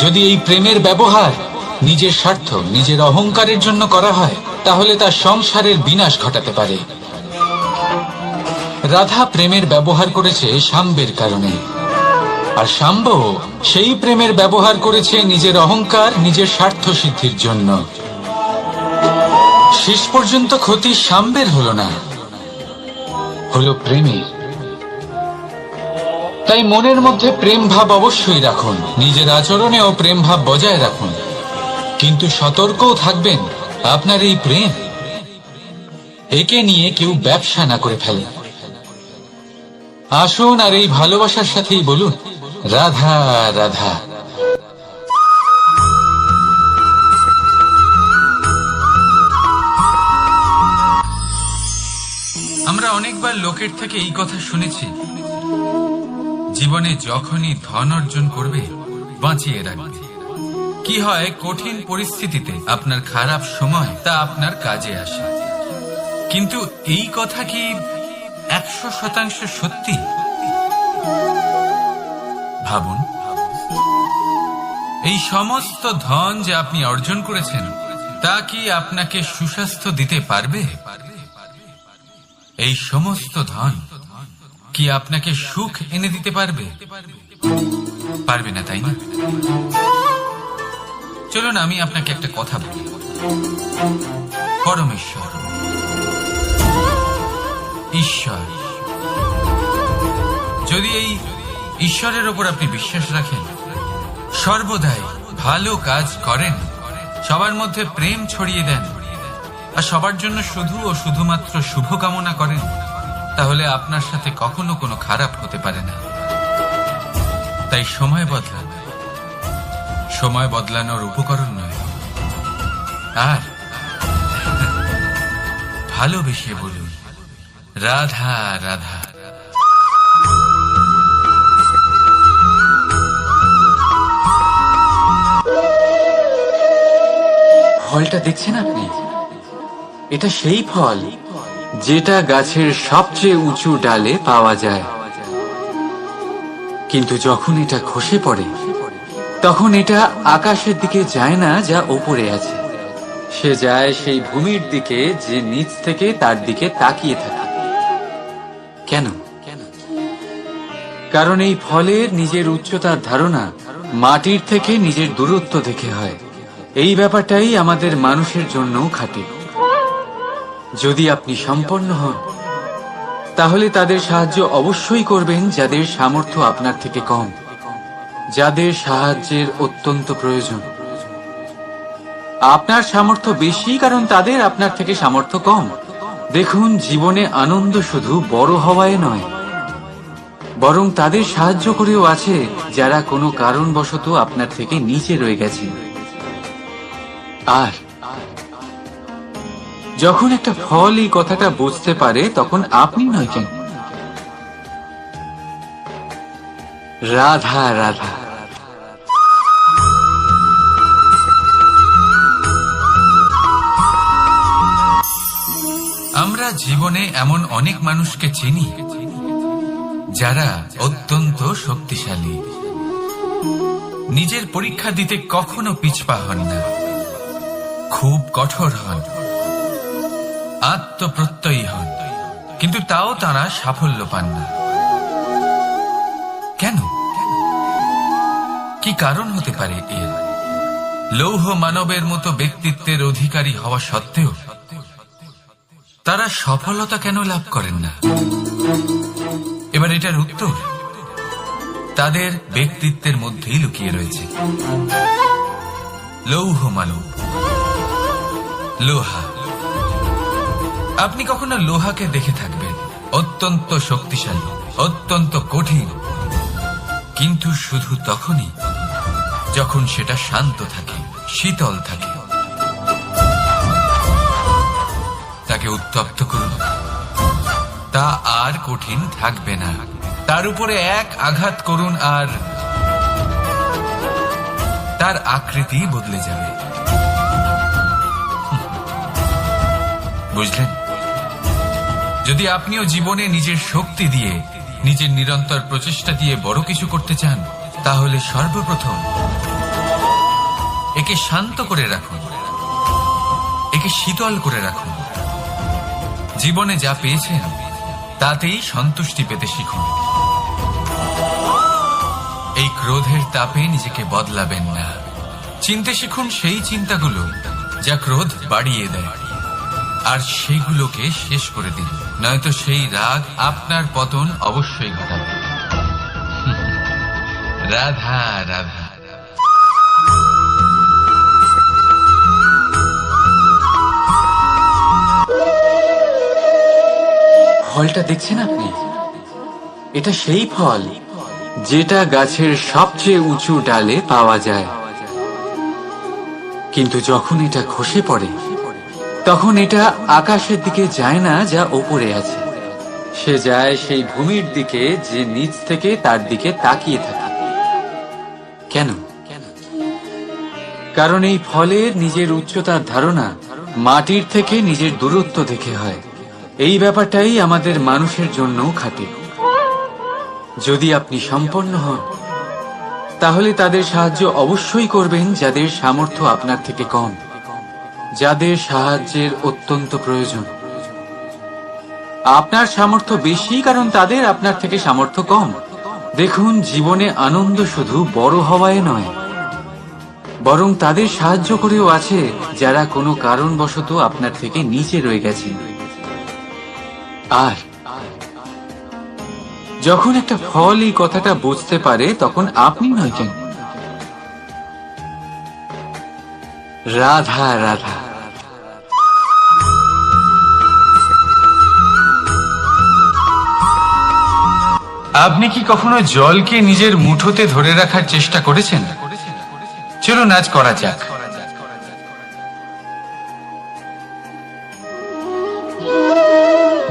যদি এই প্রেমের ব্যবহার নিজের স্বার্থ, নিজের অহংকারের জন্য করা হয়, তাহলে তা সংসারের বিনাশ ঘটাতে পারে। রাধা প্রেমের ব্যবহার করেছে শাম্বের কারণে, আর শাম্ব সেই প্রেমের ব্যবহার করেছে নিজের অহংকার, নিজের স্বার্থ সিদ্ধির জন্য। শেষ পর্যন্ত ক্ষতি শাম্বের হলো না, হলো প্রেমের। তাই মনের মধ্যে প্রেম ভাব অবশ্যই রাখুন, নিজের আচরণেও প্রেম ভাব বজায় রাখুন, কিন্তু সতর্কও থাকবেন আপনার এই প্রেম, একে নিয়ে কেউ ব্যবসা না করে ফেলে। আসুন আর এই ভালোবাসার সাথেই বলুন রাধা রাধা। আমরা অনেকবার লোকের থেকে এই কথা শুনেছি, জীবনে যখনই ধন অর্জন করবে বাঁচিয়ে রাখবে। কি হয়, কঠিন পরিস্থিতিতে আপনার খারাপ সময় তা আপনার কাজে আসে। কিন্তু এই কথা কি 100% সত্যি? ভাবুন, এই সমস্ত ধন যে আপনি অর্জন করেছেন তা কি আপনাকে সুস্বাস্থ্য দিতে পারবে? এই সমস্ত ধন কি আপনাকে সুখ এনে দিতে পারবে? পারবে না, তাই না? চলুন আমি আপনাকে একটা কথা বলি। পরমেশ্বর, ঈশ্বর, যদি এই ঈশ্বরের ওপর আপনি বিশ্বাস রাখেন, সর্বদাই ভালো কাজ করেন, সবার মধ্যে প্রেম ছড়িয়ে দেন, আর সবার জন্য শুধু ও শুধুমাত্র শুভকামনা করেন, তাহলে আপনার সাথে কখনো কোনো খারাপ হতে পারে না। তাই সময় বদলান, সময় বদলানোর উপকরণ নয়। আর ভালোবেসে বলুন রাধা রাধা। ফলটা দেখছেন আপনি? এটা সেই ফল যেটা গাছের সবচেয়ে উঁচু ডালে পাওয়া যায়, কিন্তু যখন এটা খসে পড়ে তখন এটা আকাশের দিকে যায় না যা ওপরে আছে, সে যায় সেই ভূমির দিকে যে নিচ থেকে তার দিকে তাকিয়ে থাকে। কেন? কারণ এই ফলের নিজের উচ্চতার ধারণা মাটির থেকে নিজের দূরত্ব দেখে হয়। এই ব্যাপারটাই আমাদের মানুষের জন্যও খাটে। যদি আপনি সম্পন্ন হন, তাহলে তাদের সাহায্য অবশ্যই করবেন যাদের সামর্থ্য আপনার থেকে কম, যাদের সাহায্যের অত্যন্ত প্রয়োজন। আপনার সামর্থ্য বেশি কারণ তাদের আপনার থেকে সামর্থ্য কম। দেখুন, জীবনে আনন্দ শুধু বড় হওয়ায় নয়, বরং তাদের সাহায্য করেও আছে যারা কোনো কারণবশত আপনার থেকে নিচে রয়ে গেছে। আর যখন একটা ফল এই কথাটা বুঝতে পারে, তখন আপনি নয় কেন, রাধা রাধা। আমরা জীবনে এমন অনেক মানুষকে চিনি যারা অত্যন্ত শক্তিশালী, নিজের পরীক্ষা দিতে কখনো পিছপা হন না, খুব কঠোর হন, আত্মপ্রত্যয়ী হন, কিন্তু তাও তারা সাফল্য পান না। কেন? কি কারণ হতে পারে এর? লৌহ মানবের মতো ব্যক্তিত্বের অধিকারী হওয়া সত্ত্বেও তারা সফলতা কেন লাভ করেন না? এবার এটার উত্তর তাদের ব্যক্তিত্বের মধ্যেই লুকিয়ে রয়েছে। লৌহ মানব, লোহা। আপনি কখনো লোহাকে দেখে থাকবেন অত্যন্ত শক্তিশালী, অত্যন্ত কঠিন, কিন্তু শুধু তখনই যখন সেটা শান্ত থাকে, শীতল থাকে। তাকে উত্তপ্ত করুন, তা আর কঠিন থাকবে না। তার উপরে এক আঘাত করুন আর তার আকৃতি বদলে যাবে। বুঝলেন? যদি আপনিও জীবনে নিজের শক্তি দিয়ে, নিজের নিরন্তর প্রচেষ্টা দিয়ে বড় কিছু করতে চান, তাহলে সর্বপ্রথম একে শান্ত করে রাখুন, একে শীতল করে রাখুন। জীবনে যা পেয়েছেন তাতেই সন্তুষ্টি পেতে শিখুন। এই ক্রোধের তাপে নিজেকে বদলাবেন না। চিনতে শিখুন সেই চিন্তাগুলো যা ক্রোধ বাড়িয়ে দেয়, আর সেগুলোকে শেষ করে দিন, নয়তো সেই রাগ আপনার পতন অবশ্যই ঘটাবে। রাধা রাধা। ফলটা দেখছেন আপনি? এটা সেই ফল যেটা গাছের সবচেয়ে উঁচু ডালে পাওয়া যায়, কিন্তু যখন এটা খসে পড়ে তখন এটা আকাশের দিকে যায় না যা ওপরে আছে, সে যায় সেই ভূমির দিকে যে নিচ থেকে তার দিকে তাকিয়ে থাকে। কেন? কারণ এই ফলের নিজের উচ্চতার ধারণা মাটির থেকে নিজের দূরত্ব দেখে হয়। এই ব্যাপারটাই আমাদের মানুষের জন্যও খাটে। যদি আপনি সম্পন্ন হন, তাহলে তাদের সাহায্য অবশ্যই করবেন যাদের সামর্থ্য আপনার থেকে কম, যাদের সাহায্যের অত্যন্ত প্রয়োজন। আপনার সামর্থ্য বেশি কারণ তাদের আপনার থেকে সামর্থ্য কম। দেখুন, জীবনে আনন্দ শুধু বড় হওয়ায় নয়, বরং তাদের সাহায্য করেও আছে যারা কোনো কারণবশত আপনার থেকে নিচে রয়ে গেছেন। আর যখন একটা ফল এই কথাটা বুঝতে পারে, তখন আপনি নয় কেন? রাধা রাধা। আপনি কি কখনো জলকে নিজের মুঠোতে ধরে রাখার চেষ্টা করেছেন? চলুন আজ করা যাক।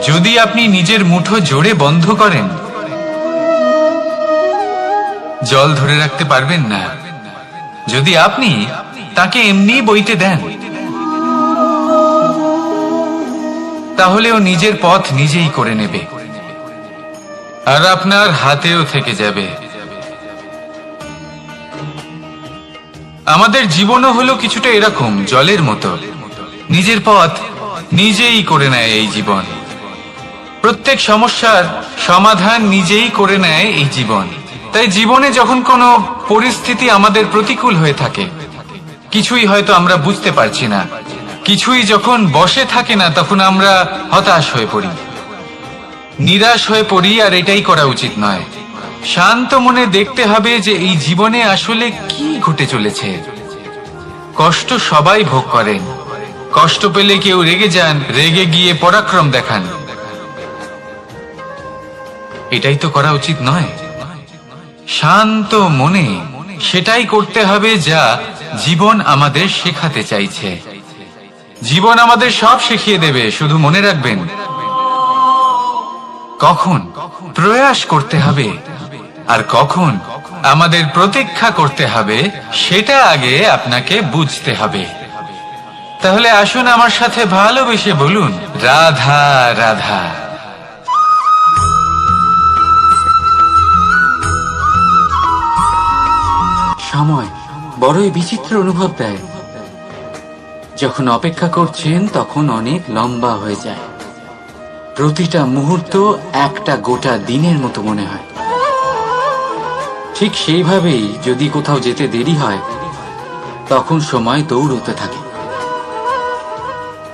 যদি আপনি নিজের মুঠো জোরে বন্ধ করেন, জল ধরে রাখতে পারবেন না। যদি আপনি তাকে এমনি বইতে দেন, তাহলে ও নিজের পথ নিজেই করে নেবে, আর আপনার হাতেও থেকে যাবে। আমাদের জীবনও হলো কিছুটা এরকম, জলের মতো। নিজের পথ নিজেই করে নেয় এই জীবন। প্রত্যেক সমস্যার সমাধান নিজেই করে নেয় এই জীবন। তাই জীবনে যখন কোনো পরিস্থিতি আমাদের প্রতিকূল হয়ে থাকে, কিছুই হয়তো আমরা বুঝতে পারছি না, কিছুই যখন বসে থাকে না, তখন আমরা হতাশ হয়ে পড়ি, নিরাশ হয়ে পড়ি। আর এটাই করা উচিত নয়। শান্ত মনে দেখতে হবে যে এই জীবনে আসলে কি ঘটে চলেছে। কষ্ট সবাই ভোগ করেন। কষ্ট পেলে কেউ রেগে যান, রেগে গিয়ে পরাক্রম দেখান। এটাই তো করা উচিত নয়। শান্ত মনে সেটাই করতে হবে যা জীবন আমাদের শেখাতে চাইছে। জীবন আমাদের সব শিখিয়ে দেবে, শুধু মনে রাখবেন কখন প্রয়াস করতে হবে আর কখন আমাদের প্রতীক্ষা করতে হবে, সেটা আগে আপনাকে বুঝতে হবে। তাহলে আসুন আমার সাথে ভালোবেসে বলুন, রাধা রাধা। সময় বড়ই বিচিত্র অনুভব দেয়। যখন অপেক্ষা করছেন তখন অনেক লম্বা হয়ে যায়। প্রতিটা মুহূর্ত একটা গোটা দিনের মতো মনে হয়। ঠিক সেইভাবেই যদি কোথাও যেতে দেরি হয়, তখন সময় দৌড়তে থাকে।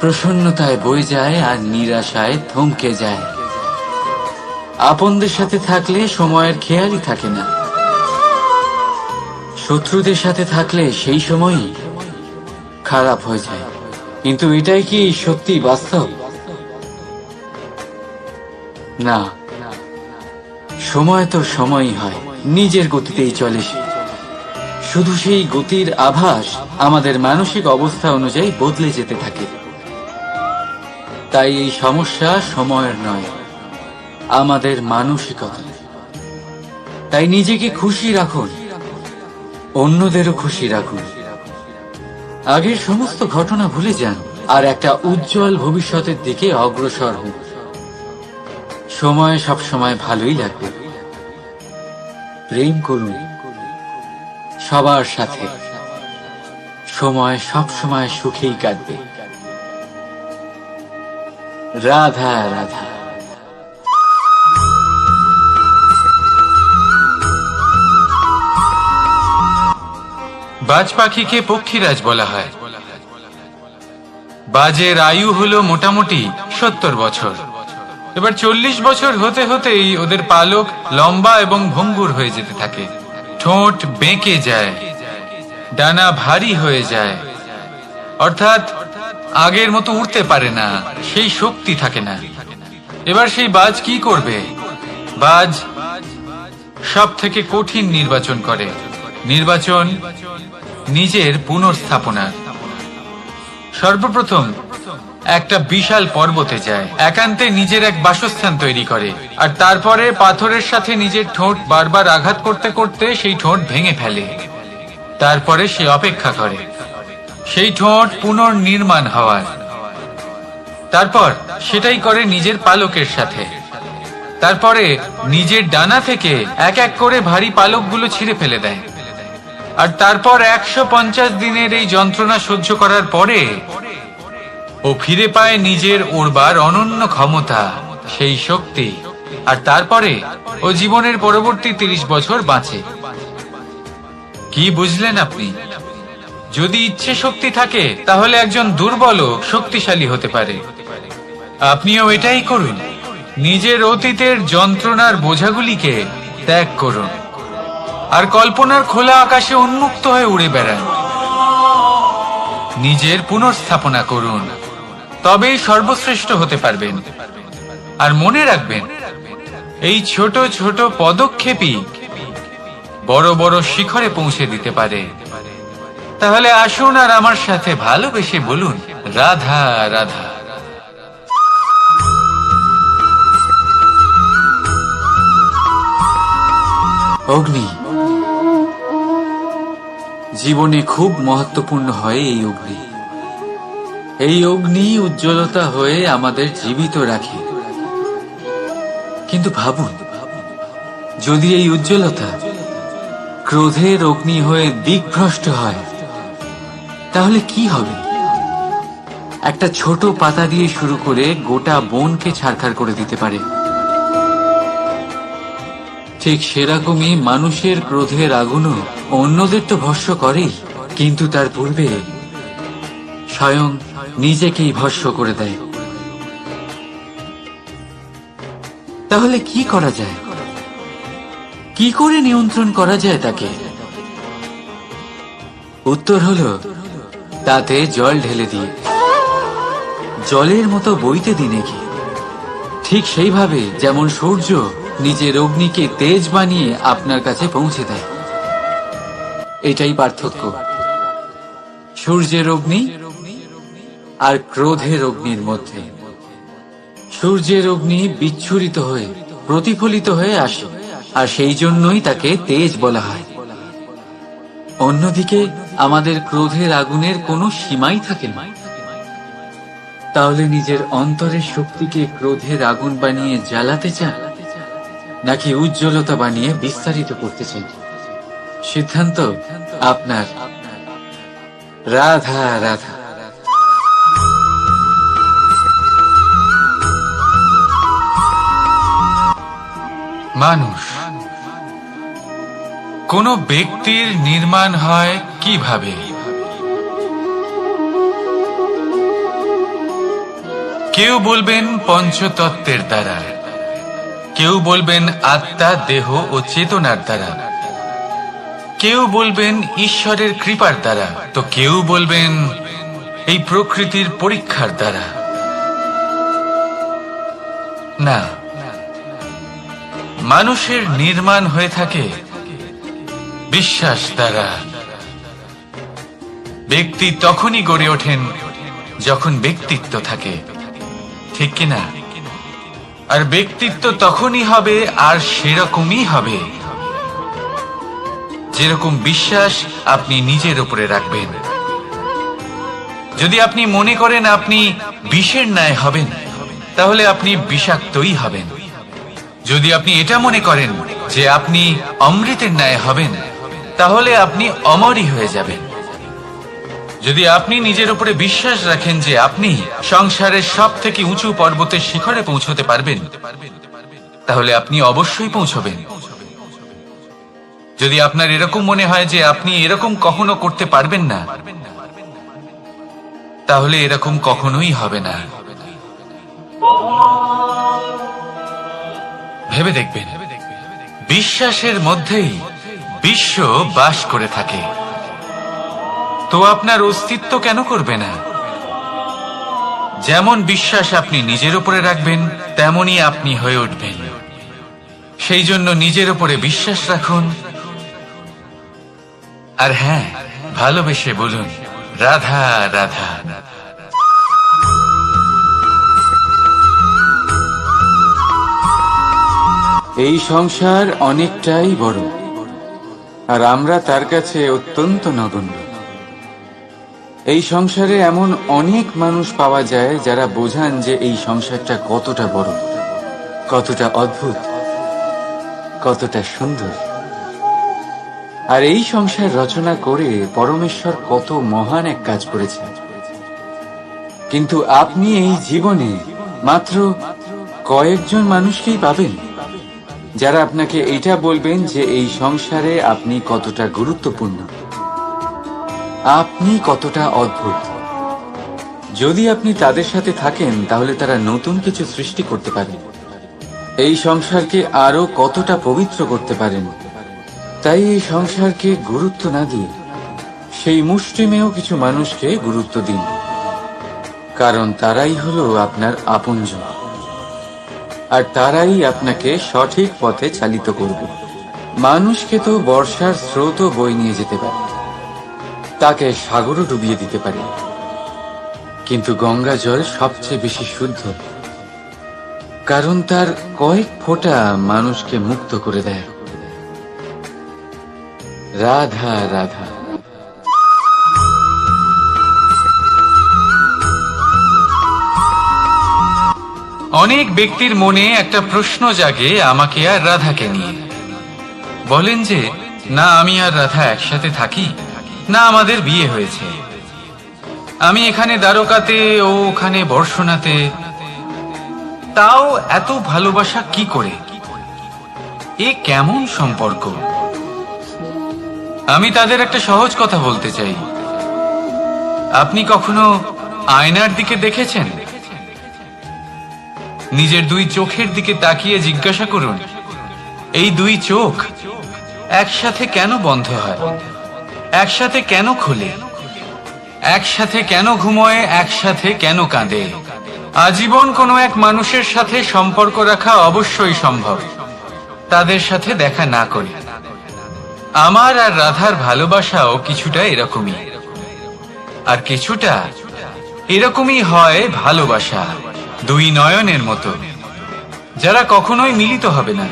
প্রসন্নতায় বয়ে যায় আর নিরাশায় থমকে যায়। আপনদের সাথে থাকলে সময়ের খেয়ালই থাকে না। শত্রুদের সাথে থাকলে সেই সময়ই খারাপ হয়ে যায়। কিন্তু এটাই কি সত্যি বাস্তব? না, সময় তো সময়ই হয়, নিজের গতিতেই চলে সে। শুধু সেই গতির আভাস আমাদের মানসিক অবস্থা অনুযায়ী বদলে যেতে থাকে। তাই এই সমস্যা সময়ের নয়, আমাদের মানসিকতা। তাই নিজেকে খুশি রাখুন, অন্যদেরও খুশি রাখুন। আগের সমস্ত ঘটনা ভুলে যান আর একটা উজ্জ্বল ভবিষ্যতের দিকে অগ্রসর হন। সময় সবসময় ভালোই লাগবে। প্রেম করুন সবার সাথে, সময় সবসময় সুখেই কাটবে। রাধা রাধা। বাজ পাখিকে পক্ষীরাজ বলা হয়। বাজের আয়ু হলো মোটামুটি 70 বছর। এবার 40 বছর হতে হতেই ওদের পালক লম্বা এবং ভঙ্গুর হয়ে যেতে থাকে, ঠোঁট বেঁকে যায়, ডানা ভারী হয়ে যায়, অর্থাৎ আগের মতো উড়তে পারে না, সেই শক্তি থাকে না। এবার সেই বাজ কি করবে? বাজ সব থেকে কঠিন নির্বাচন করে, নির্বাচন নিজের পুনর্স্থাপনার। সর্বপ্রথম একটা বিশাল পর্বতে যায়, একান্তে নিজের এক বাসস্থান তৈরি করে, আর তারপরে পাথরের সাথে নিজের ঠোঁট বারবার আঘাত করতে করতে সেই ঠোঁট ভেঙে ফেলে। তারপরে সে অপেক্ষা করে সেই ঠোঁট পুনর্নির্মাণ হওয়ার। তারপর সেটাই করে নিজের পালকের সাথে। তারপরে নিজের ডানা থেকে এক এক করে ভারী পালকগুলো ছিঁড়ে ফেলে দেয়। আর তারপর 150 দিনের এই যন্ত্রণা সহ্য করার পরে ও ফিরে পায় নিজের ওড়বার অনন্য ক্ষমতা, সেই শক্তি। আর তারপরে ও জীবনের পরবর্তী 30 বছর বাঁচে। কি বুঝলেন আপনি? যদি ইচ্ছে শক্তি থাকে তাহলে একজন দুর্বলও শক্তিশালী হতে পারে। আপনিও এটাই করুন, নিজের অতীতের যন্ত্রণার বোঝাগুলিকে ত্যাগ করুন আর কল্পনার খোলা আকাশে উন্মুক্ত হয়ে উড়ে বেড়ান। নিজের পুনর্স্থাপনা করুন, তবেই সর্বশ্রেষ্ঠ হতে পারবেন। আর মনে রাখবেন, এই ছোট ছোট পদক্ষেপই বড় বড় শিখরে পৌঁছে দিতে পারে। তাহলে আসুন আর আমার সাথে ভালোবেসে বলুন, রাধা রাধা। অগ্নি জীবনে খুব মহত্বপূর্ণ হয়। এই অগ্নি, এই অগ্নি উজ্জ্বলতা হয়ে আমাদের জীবিত রাখে। কিন্তু ভাবুন, যদি এই উজ্জ্বলতা ক্রোধের অগ্নি হয়ে দিকভ্রষ্ট হয়, তাহলে কি হবে? একটা ছোট পাতা দিয়ে শুরু করে গোটা বনকে ছারখার করে দিতে পারে। ঠিক সেরকমই মানুষের ক্রোধের আগুনও অন্যদের তো ভস্ম করেই, কিন্তু তার পূর্বে স্বয়ং নিজেকেই ভস্ম করে দেয়। তাহলে কি করা যায়? কি করে নিয়ন্ত্রণ করা যায় তাকে? উত্তর হলো, তাতে জল ঢেলে দিয়ে, জলের মতো বইতে দিনে কি। ঠিক সেইভাবে যেমন সূর্য নিজের অগ্নিকে তেজ বানিয়ে আপনার কাছে পৌঁছে দেয়। এটাই পার্থক্য সূর্যের অগ্নি আর ক্রোধের অগ্নির মধ্যে। সূর্যের অগ্নি বিচ্ছুরিত হয়ে প্রতিফলিত হয়ে আসে, আর সেই জন্যই তাকে তেজ বলা হয়। অন্যদিকে আমাদের ক্রোধের আগুনের কোনো সীমাই থাকে না। তাহলে নিজের অন্তরের শক্তিকে ক্রোধের আগুন বানিয়ে জ্বালাতে চান, নাকি উজ্জ্বলতা বানিয়ে বিস্তারিত করতে চান? সিদ্ধান্ত আপনার। রাধা রাধা। মানুষ, কোন ব্যক্তির নির্মাণ হয় কিভাবে? কেউ বলবেন পঞ্চতত্ত্বের দ্বারা, কেউ বলবেন আত্মা, দেহ ও চেতনার দ্বারা, কেউ বলবেন ঈশ্বরের কৃপার দ্বারা, তো কেউ বলবেন এই প্রকৃতির পরীক্ষার দ্বারা। না, মানুষের নির্মাণ হয়ে থাকে বিশ্বাস দ্বারা। ব্যক্তি তখনই গড়ে ওঠেন যখন ব্যক্তিত্ব থাকে, ঠিক কিনা? আর ব্যক্তিত্ব তখনই হবে আর সেরকমই হবে যেরকম বিশ্বাস আপনি নিজের উপরে রাখবেন। যদি আপনি মনে করেন আপনি বিষের ন্যায় হবেন, তাহলে আপনি বিষাক্তই হবেন। যদি আপনি এটা মনে করেন যে আপনি অমৃতের ন্যায় হবেন, তাহলে আপনি অমরই হয়ে যাবেন। যদি আপনি নিজের উপরে বিশ্বাস রাখেন যে আপনি সংসারের সব থেকে উঁচু পর্বতের শিখরে পৌঁছতে পারবেন, তাহলে আপনি অবশ্যই পৌঁছবেন। যদি আপনার এরকম মনে হয় যে আপনি এরকম কখনো করতে পারবেন না, তাহলে এরকম কখনোই হবে না। ভেবে দেখবেন, বিশ্বাসের মধ্যেই বিশ্ব বাস করে থাকে। তো আপনার অস্তিত্ব কেন করবে না? যেমন বিশ্বাস আপনি নিজের উপরে রাখবেন, তেমনই আপনি হয়ে উঠবেন। সেই জন্য নিজের উপরে বিশ্বাস রাখুন। আর হ্যাঁ, ভালোবেসে বলুন রাধা রাধা। এই সংসার অনেকটাই বড়, আর আমরা তার কাছে অত্যন্ত নগণ্য। এই সংসারে এমন অনেক মানুষ পাওয়া যায় যারা বোঝান যে এই সংসারটা কতটা বড়, কতটা অদ্ভুত, কতটা সুন্দর। আর এই সংসার রচনা করে পরমেশ্বর কত মহান এক কাজ করেছে। কিন্তু আপনি এই জীবনে মাত্র কয়েকজন মানুষকেই পাবেন যারা আপনাকে এইটা বলবেন যে এই সংসারে আপনি কতটা গুরুত্বপূর্ণ, আপনি কতটা অদ্ভুত। যদি আপনি তাদের সাথে থাকেন, তাহলে তারা নতুন কিছু সৃষ্টি করতে পারেন, এই সংসারকে আরো কতটা পবিত্র করতে পারেন। তাই এই সংসারকে গুরুত্ব না দিয়ে সেই মুষ্টিমেয় কিছু মানুষকে গুরুত্ব দিন, কারণ তারাই হলো আপনার আপনজন, আর তারাই আপনাকে সঠিক পথে চালিত করবে। মানুষকে তো বর্ষার স্রোতও বই নিয়ে যেতে পারে, তাকে সাগরও ডুবিয়ে দিতে পারে, কিন্তু গঙ্গা জল সবচেয়ে বেশি শুদ্ধ, কারণ তার কয়েক ফোঁটা মানুষকে মুক্ত করে দেয়। রাধা রাধা। অনেক ব্যক্তির মনে একটা প্রশ্ন জাগে আমাকে আর রাধাকে নিয়ে। বলেন যে না আমি আর রাধা একসাথে থাকি, না আমাদের বিয়ে হয়েছে, আমি এখানে দ্বারকাতে, ও ওখানে বর্ষণাতে, তাও এত ভালোবাসা কি করে? এ কেমন সম্পর্ক? আমি তাদের একটা সহজ কথা বলতে চাই। আপনি কখনো আয়নার দিকে দেখেছেন? নিজের দুই চোখের দিকে তাকিয়ে জিজ্ঞাসা করুন, এই দুই চোখ একসাথে কেন বন্ধ হয়, একসাথে কেন খোলে, একসাথে কেন ঘুমোয়, একসাথে কেন কাঁদে? আজীবন কোনো এক মানুষের সাথে সম্পর্ক রাখা অবশ্যই সম্ভব, তাদের সাথে দেখা না করে। আমার আর রাধার ভালোবাসাও কিছুটা এরকমই, আর কিছুটা এরকমই হয় ভালোবাসা দুই নয়নের মতো, যারা কখনোই মিলিত হবে না,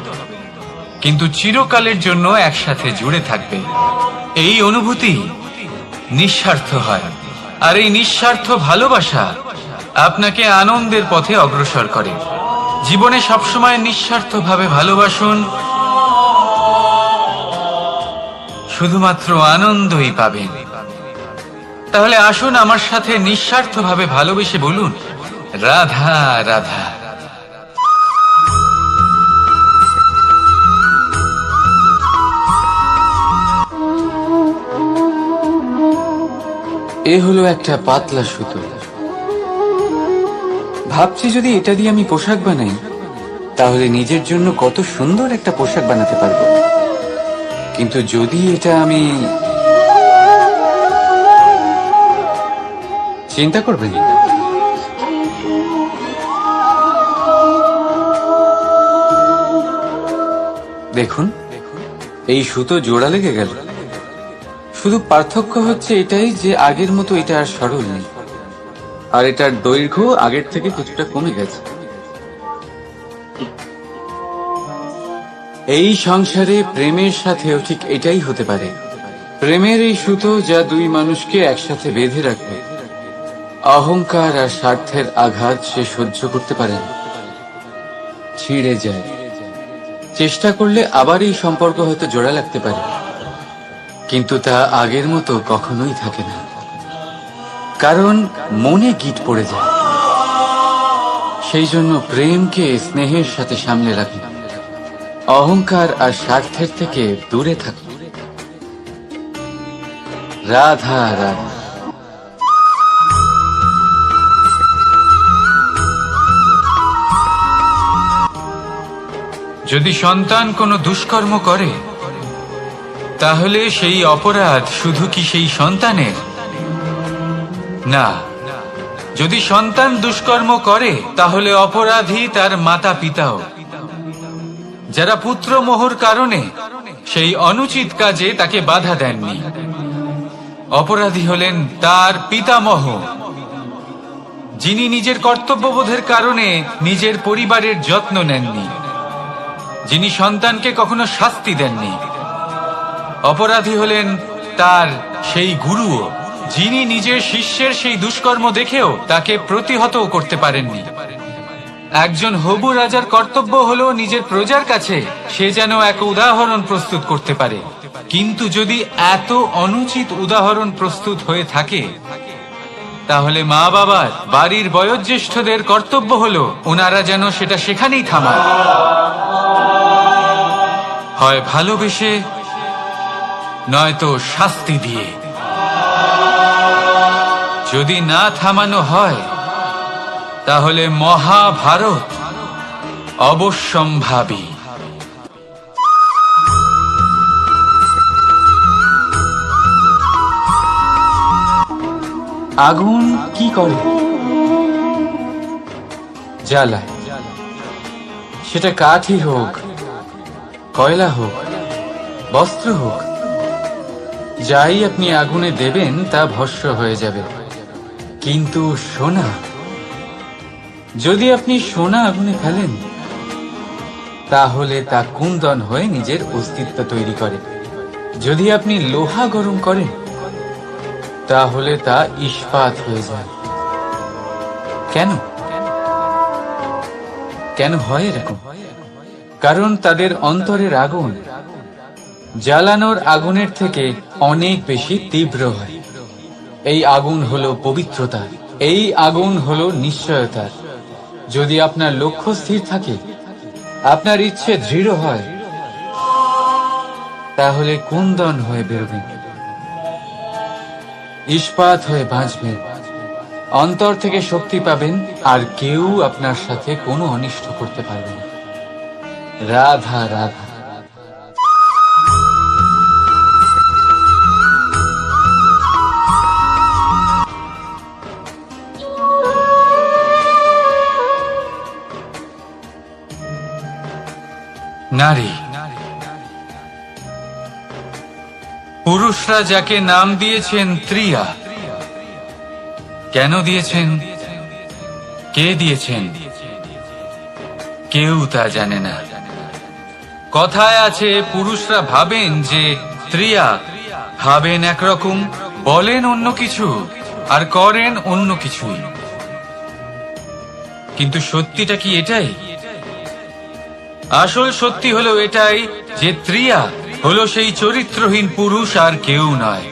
কিন্তু চিরকালের জন্য একসাথে জুড়ে থাকবে। এই অনুভূতি নিঃস্বার্থ হয়, আর এই নিঃস্বার্থ ভালোবাসা আপনাকে আনন্দের পথে অগ্রসর করে। জীবনে সবসময় নিঃস্বার্থভাবে ভালোবাসুন, শুধুমাত্র আনন্দই পাবেন। তাহলে আসুন আমার সাথে নিঃস্বার্থভাবে ভালোবেসে বলুন রাধা রাধা। এ হলো একটা পাতলা সুতো। ভাবছি যদি এটা দিয়ে আমি পোশাক বানাই, তাহলে নিজের জন্য কত সুন্দর একটা পোশাক বানাতে পারবো। কিন্তু যদি এটা আমি চিন্তা করবেন না। দেখুন, এই সুতো জোড়া লেগে গেল। শুধু পার্থক্য হচ্ছে এটাই যে আগের মতো এটা আর সরল নেই, আর এটার দৈর্ঘ্য আগের থেকে কিছুটা কমে গেছে। এই সংসারে প্রেমের সাথেও ঠিক এটাই হতে পারে। প্রেমের এই সুতো যা দুই মানুষকে একসাথে বেঁধে রাখবে, অহংকার আর স্বার্থের আঘাত সে সহ্য করতে পারে না, ছিঁড়ে যায়। চেষ্টা করলে আবার এই সম্পর্ক হয়তো জোড়া লাগতে পারে, কিন্তু তা আগের মতো কখনোই থাকে না, কারণ মনে গিট পড়ে যায়। সেই জন্য প্রেমকে স্নেহের সাথে সামলে রাখুন, অহংকার আর স্বার্থের থেকে দূরে থাকুন। রাধা রাধা। যদি সন্তান কোনো দুষ্কর্ম করে, তাহলে সেই অপরাধ শুধু কি সেই সন্তানের? না, যদি সন্তান দুষ্কর্ম করে তাহলে অপরাধী তার মাতা পিতাও, যারা পুত্রমোহর কারণে সেই অনুচিত কাজে তাকে বাধা দেননি। অপরাধী হলেন তার পিতামহ, যিনি নিজের কর্তব্যবোধের কারণে নিজের পরিবারের যত্ন নেননি, যিনি সন্তানকে কখনো শাস্তি দেননি। অপরাধী হলেন তার সেই গুরুও, যিনি নিজের শিষ্যের সেই দুষ্কর্ম দেখেও তাকে প্রতিহতও করতে পারেননি। একজন হবু রাজার কর্তব্য হলো নিজের প্রজার কাছে সে যেন এক উদাহরণ প্রস্তুত করতে পারে, কিন্তু যদি এত অনুচিত উদাহরণ প্রস্তুত হয়ে থাকে, তাহলে মা বাবার, বাড়ির বয়োজ্যেষ্ঠদের কর্তব্য হলো ওনারা যেন সেটা সেখানেই থামান, হয় ভালোবেসে নয়তো শাস্তি দিয়ে। যদি না থামানো হয় তাহলে মহাভারত অবশ্যম্ভাবী। আগুন কি করে? জ্বালায়। সেটা কাঠই হোক, কয়লা হোক, বস্ত্র হোক, যাই আপনি আগুনে দেবেন তা ভস্ম হয়ে যাবে। কিন্তু সোনা, যদি আপনি সোনা আগুনে ফেলেন, তাহলে তা কুন্দন হয়ে নিজের অস্তিত্ব তৈরি করে। যদি আপনি লোহা গরম করেন, তাহলে তা ইস্পাত হয়ে যায়। কেন কেন হয় এরকম? কারণ তাদের অন্তরের আগুন জ্বালানোর আগুনের থেকে অনেক বেশি তীব্র হয়। এই আগুন হলো পবিত্রতার, এই আগুন হলো নিশ্চয়তার। যদি আপনার লক্ষ্য স্থির থাকে, আপনার ইচ্ছে দৃঢ় হয়, তাহলে কুন্দন হয়ে বেরোবেন, ইস্পাত হয়ে বাঁচবেন, অন্তর থেকে শক্তি পাবেন, আর কেউ আপনার সাথে কোনো অনিষ্ট করতে পারবে না। রাধা রাধা। নারী, পুরুষরা যাকে নাম দিয়েছেন ত্রিয়া, কেন দিয়েছেন, কে দিয়েছেন, কেউ তা জানে না। কথায় আছে পুরুষরা ভাবেন যে ত্রিয়া, ভাবেন একরকম, বলেন অন্য কিছু, আর করেন অন্য কিছুই। কিন্তু সত্যিটা কি এটাই? আসল সত্যি হলো এটাই যে ত্রিয়া হলো সেই চরিত্রহীন পুরুষ আর কেউ নয়।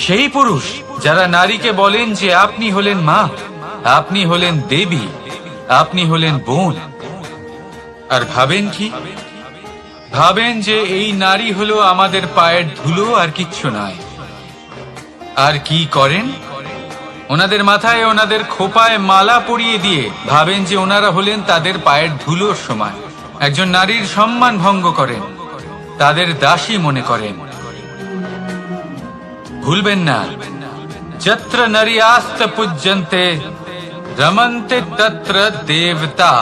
সেই পুরুষ যারা নারীকে বলেন যে আপনি হলেন মা, আপনি হলেন দেবী, আপনি হলেন বোন, আর ভাবেন কি? ভাবেন যে এই নারী হলো আমাদের পায়ের ধুলো আর কিচ্ছু নয়। আর কি করেন? ওনাদের মাথায়, ওনাদের খোপায় মালা পরিয়ে দিয়ে ভাবেন যে ওনারা হলেন তাদের পায়ের ধুলোর সমান। একজন নারীর সম্মান ভঙ্গ করেন, তাদের দাসী মনে করেন। ভুলবেন না, যত্র নারীয়াস্ত পূজ্যন্তে রমন্তে তত্র দেবতা।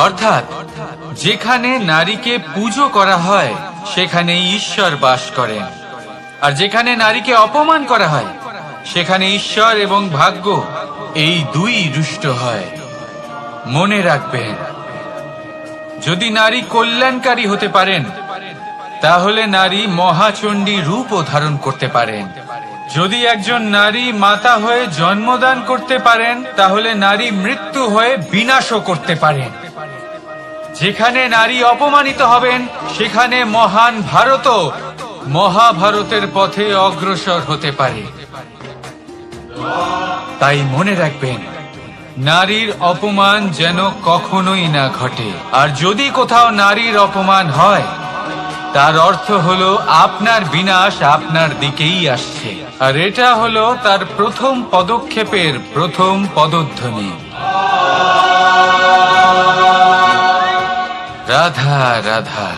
অর্থাৎ যেখানে নারীকে পুজো করা হয় সেখানে ঈশ্বর বাস করেন, আর যেখানে নারীকে অপমান করা হয় সেখানে ঈশ্বর এবং ভাগ্য এই দুই রুষ্ট হয়। মনে রাখবেন, যদি নারী কল্যাণকারী হতে পারেন তাহলে নারী মহাচণ্ডী রূপও ধারণ করতে পারেন। যদি একজন নারী মাতা হয়ে জন্মদান করতে পারেন তাহলে নারী মৃত্যু হয়ে বিনাশও করতে পারেন। যেখানে নারী অপমানিত হবেন সেখানে মহান ভারতও মহাভারতের পথে অগ্রসর হতে পারে। তাই মনে রাখবেন, নারীর অপমান যেন কখনোই না ঘটে। আর যদি কোথাও নারীর অপমান হয় তার অর্থ হলো আপনার বিনাশ আপনার দিকেই আসছে, আর এটা হলো তার প্রথম পদক্ষেপের প্রথম পদধ্বনি। রাধা রাধা।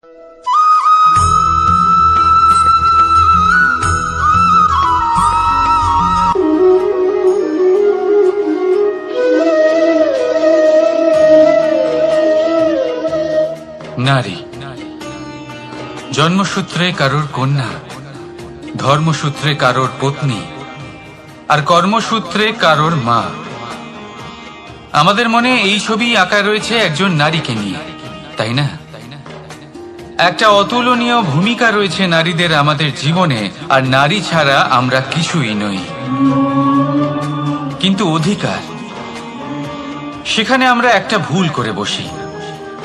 নারী জন্মসূত্রে কারোর কন্যা, ধর্মসূত্রে কারোর পত্নী, আর কর্মসূত্রে কারোর মা। আমাদের মনে এই ছবি আঁকা রয়েছে একজন নারীকে নিয়ে, তাই না? একটা অতুলনীয় ভূমিকা রয়েছে নারীদের আমাদের জীবনে, আর নারী ছাড়া আমরা কিছুই নই। কিন্তু অধিকার, সেখানে আমরা একটা ভুল করে বসি।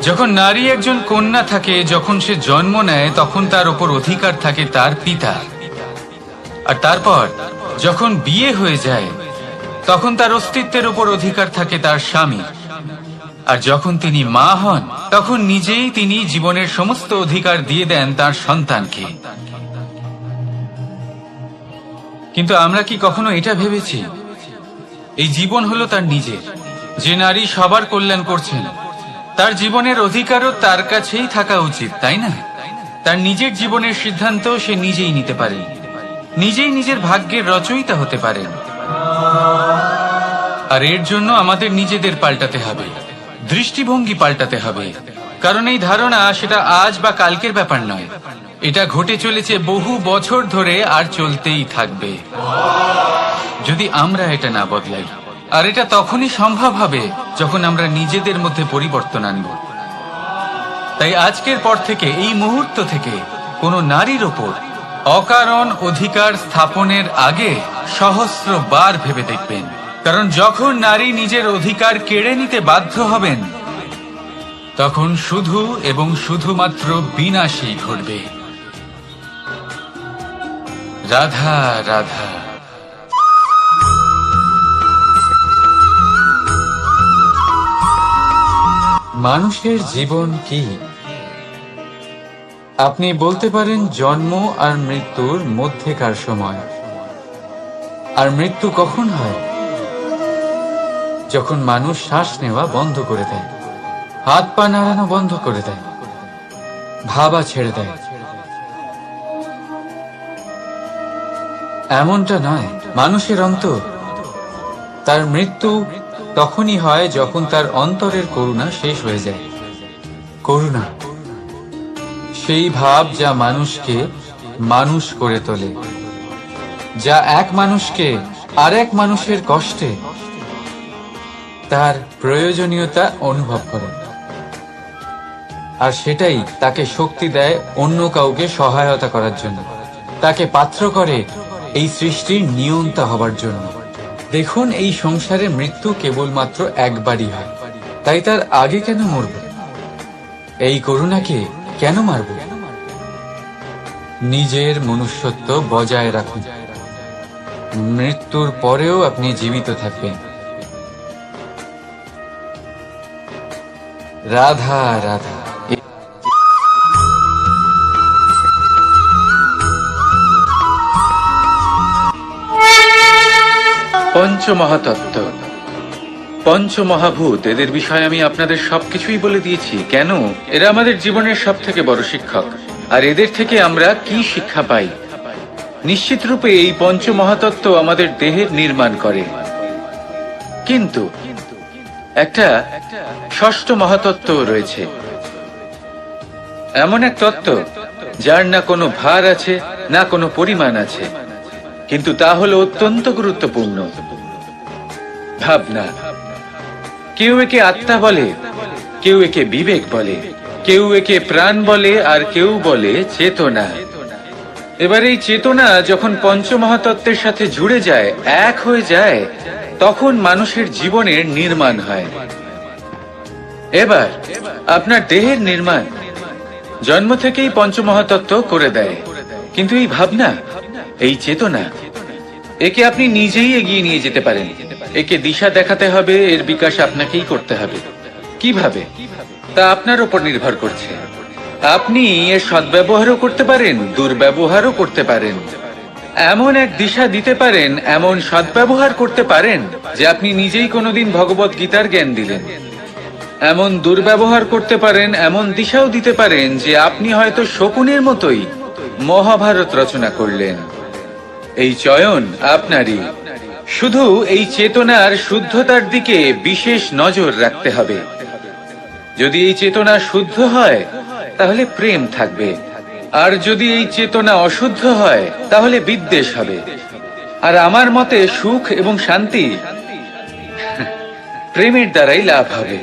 যখন নারী একজন কন্যা থাকে, যখন সে জন্ম নেয়, তখন তার ওপর অধিকার থাকে তার পিতার। আর তারপর যখন বিয়ে হয়ে যায়, তখন তার অস্তিত্বের উপর অধিকার থাকে তার স্বামী। আর যখন তিনি মা হন, তখন নিজেই তিনি জীবনের সমস্ত অধিকার দিয়ে দেন তার সন্তানকে। কিন্তু আমরা কি কখনো এটা ভেবেছি এই জীবন হলো তার নিজের? যে নারী সবার কল্যাণ করছেন, তার জীবনের অধিকারও তার কাছেই থাকা উচিত, তাই না? তার নিজের জীবনের সিদ্ধান্ত সে নিজেই নিতে পারেন, নিজেই নিজের ভাগ্যের রচয়িতা হতে পারেন। আর এর জন্য আমাদের নিজেদের পাল্টাতে হবে, দৃষ্টিভঙ্গি পাল্টাতে হবে। কারণ এই ধারণা সেটা আজ বা কালকের ব্যাপার নয়, এটা ঘটে চলেছে বহু বছর ধরে আর চলতেই থাকবে যদি আমরা এটা না বদলাই। আর এটা তখনই সম্ভব হবে যখন আমরা নিজেদের মধ্যে পরিবর্তন আনব। তাই আজকের পর থেকে, এই মুহূর্ত থেকে, কোনো নারীর ওপর অকারণ অধিকার স্থাপনের আগে সহস্রবার ভেবে দেখবেন। কারণ যখন নারী নিজের অধিকার কেড়ে নিতে বাধ্য হবেন, তখন শুধু এবং শুধুমাত্র বিনাশই ঘটবে। রাধা রাধা। মানুষের জীবন কি? আপনি বলতে পারেন জন্ম আর মৃত্যুর মধ্যেকার সময়। আর মৃত্যু কখন হয়? যখন মানুষ শ্বাস নেওয়া বন্ধ করে দেয়, হাত পা নাড়ানো বন্ধ করে দেয়, ভাবা ছেড়ে দেয়। এমনটা নয়, মানুষের অন্তর। তার মৃত্যু তখনই হয় যখন তার অন্তরের করুণা শেষ হয়ে যায়। করুণা, সেই ভাব যা মানুষকে মানুষ করে তোলে, যা এক মানুষকে আরেক মানুষের কষ্টে তার প্রয়োজনীয়তা অনুভব করে। আর সেটাই তাকে শক্তি দেয় অন্য কাউকে সহায়তা করার জন্য, তাকে পাত্র করে এই সৃষ্টির নিয়ন্তা হবার জন্য। দেখুন, এই সংসারে মৃত্যু কেবলমাত্র একবারই হয়, তাই তার আগে কেন মরব? এই করুণাকে কেন মারব? নিজের মনুষ্যত্ব বজায় রাখুন। মৃত্যুর পরেও আপনি জীবিত থাকবেন। রাধা রাধা। পঞ্চমহাতত্ত্ব, পঞ্চমহাভূত, এদের বিষয়ে আমি আপনাদের সবকিছুই বলে দিয়েছি। কেন? এরা আমাদের জীবনের সব থেকে বড় শিক্ষক। আর এদের থেকে আমরা কি শিক্ষা পাই? নিশ্চিত রূপে এই পঞ্চমহাতত্ত্ব আমাদের দেহের নির্মাণ করে। কিন্তু একটা ষষ্ঠ মহাতত্ত্ব রয়েছে, এমন এক তত্ত্ব যার না কোনো ভার আছে, না কোনো পরিমাণ আছে, কিন্তু তা হলো অত্যন্ত গুরুত্বপূর্ণ। ভাবনা। কেউ একে আত্মা বলে, কেউ একে বিবেক বলে, কেউ একে প্রাণ বলে, আর কেউ বলে চেতনা। এবার এই চেতনা যখন পঞ্চমহাতত্ত্বের সাথে জুড়ে যায়, এক হয়ে যায়, তখন মানুষের জীবনের নির্মাণ হয়। এবার আপনার দেহের নির্মাণ জন্ম থেকেই পঞ্চমহাতত্ত্ব করে দেয়। কিন্তু এই ভাবনা, এই চেতনা, একে আপনি নিজেই এগিয়ে নিয়ে যেতে পারেন। একে দিশা দেখাতে হবে, এর বিকাশ আপনাকেই করতে হবে। কিভাবে? তা আপনার উপর নির্ভর করছে। আপনি এর সদ্ব্যবহারও করতে পারেন, দুর্ব্যবহারও করতে পারেন। এমন এক দিশা দিতে পারেন, এমন সদ্ব্যবহার করতে পারেন যে আপনি নিজেই কোনোদিন ভগবত গীতার জ্ঞান দিলেন। এমন দুর্ব্যবহার করতে পারেন, এমন দিশাও দিতে পারেন যে আপনি হয়তো শকুনের মতোই মহাভারত রচনা করলেন। এই চয়ন আপনারই। শুধু এই চেতনার শুদ্ধতার দিকে বিশেষ নজর রাখতে হবে। যদি এই চেতনা শুদ্ধ হয় তাহলে প্রেম থাকবে, আর যদি এই চেতনা অশুদ্ধ হয় তাহলে বিদ্বেষ হবে। আর আমার মতে সুখ এবং শান্তি প্রেমের দ্বারাই লাভ হবে,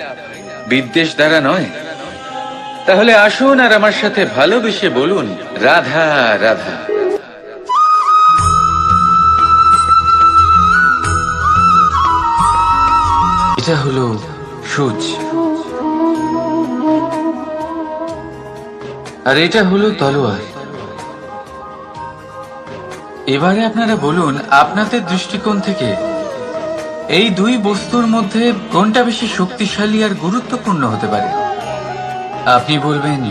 বিদ্বেষ দ্বারা নয়। তাহলে আসুন আর আমার সাথে ভালোবেসে বলুন, রাধা রাধা। এটা হলো সূচ, আর এটা হলো তলোয়ার। এবারে আপনারা বলুন, আপনাদের দৃষ্টিকোণ থেকে এই দুই বস্তুর মধ্যে কোনটা বেশি শক্তিশালী আর গুরুত্বপূর্ণ হতে পারে? আপনি বলবেন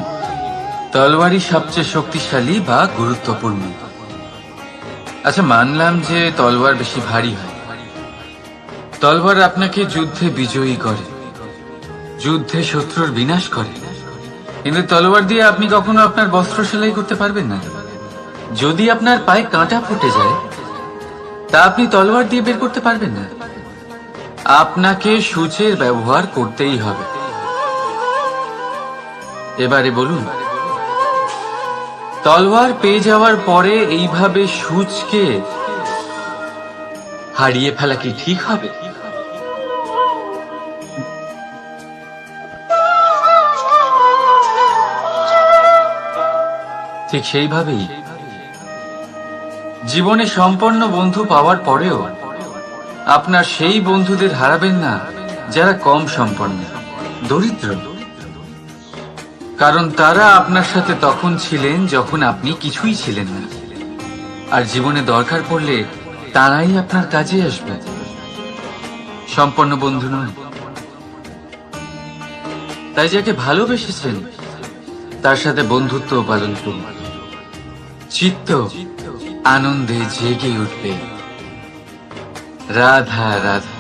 তলোয়ারই সবচেয়ে শক্তিশালী বা গুরুত্বপূর্ণ। আচ্ছা, মানলাম যে তলোয়ার বেশি ভারী হয়। তলোয়ার আপনাকে যুদ্ধে বিজয়ী করে, যুদ্ধে শত্রুর বিনাশ করে, কিন্তু তলোয়ার দিয়ে আপনি কখনো আপনার বস্ত্র সেলাই করতে পারবেন না। যদি আপনার পায়ে কাঁটা ফুটে যায় তা আপনি তলোয়ার দিয়ে বের করতে পারবেন না। আপনাকে সূচের ব্যবহার করতেই হবে। এবারে বলুন, তলোয়ার পেয়ে যাওয়ার পরে এইভাবে সূচকে হারিয়ে ফেলা কি ঠিক হবে? ঠিক সেইভাবেই জীবনে সম্পন্ন বন্ধু পাওয়ার পরেও আপনার সেই বন্ধুদের হারাবেন না যারা কম সম্পন্ন, দরিদ্র। কারণ তারা আপনার সাথে তখন ছিলেন যখন আপনি কিছুই ছিলেন না, আর জীবনে দরকার পড়লে তারাই আপনার কাজে আসবে, সম্পন্ন বন্ধু নয়। তাই যাকে ভালোবেসেছেন তার সাথে বন্ধুত্ব পালন করুন। চিত্ত আনন্দে জেগে উঠবে। রাধা রাধা।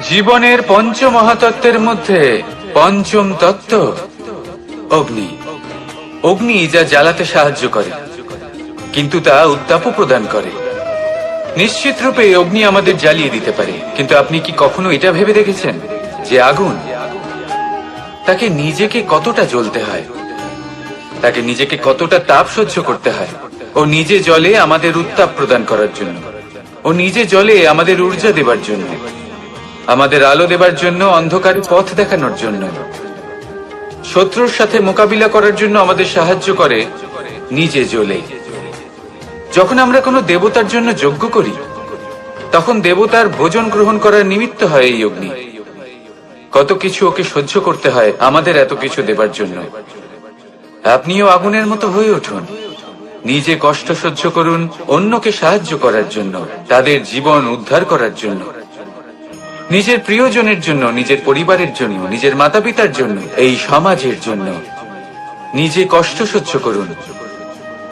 জীবনের পঞ্চ মহাতত্ত্বের মধ্যে পঞ্চম তত্ত্ব অগ্নি। অগ্নি যা জ্বালাতে সাহায্য করে, কিন্তু তা উত্তাপও প্রদান করে। নিশ্চিত রূপে অগ্নি আমাদের জ্বালিয়ে দিতে পারে, কিন্তু আপনি কি কখনো এটা ভেবে দেখেছেন যে আগুন, তাকে নিজেকে কতটা জ্বলতে হয়, তাকে নিজেকে কতটা তাপ সহ্য করতে হয়? ও নিজে জ্বলে আমাদের উত্তাপ প্রদান করার জন্য, ও নিজে জ্বলে আমাদের ঊর্জা দেবার জন্য, আমাদের আলো দেবার জন্য, অন্ধকারে পথ দেখানোর জন্য, শত্রুর সাথে মোকাবিলা করার জন্য আমাদের সাহায্য করে, নিজে জ্বলে। যখন আমরা কোনো দেবতার জন্য যজ্ঞ করি তখন দেবতার ভোজন গ্রহণ করার নিমিত্ত হয় এই অগ্নি। কত কিছু ওকে সহ্য করতে হয় আমাদের এত কিছু দেবার জন্য। আপনিও আগুনের মতো হয়ে উঠুন, নিজে কষ্ট সহ্য করুন অন্যকে সাহায্য করার জন্য, তাদের জীবন উদ্ধার করার জন্য, নিজের প্রিয়জনের জন্য, নিজের পরিবারের জন্য, নিজের মাতা পিতার জন্য, এই সমাজের জন্য। নিজে কষ্ট সহ্য করুন,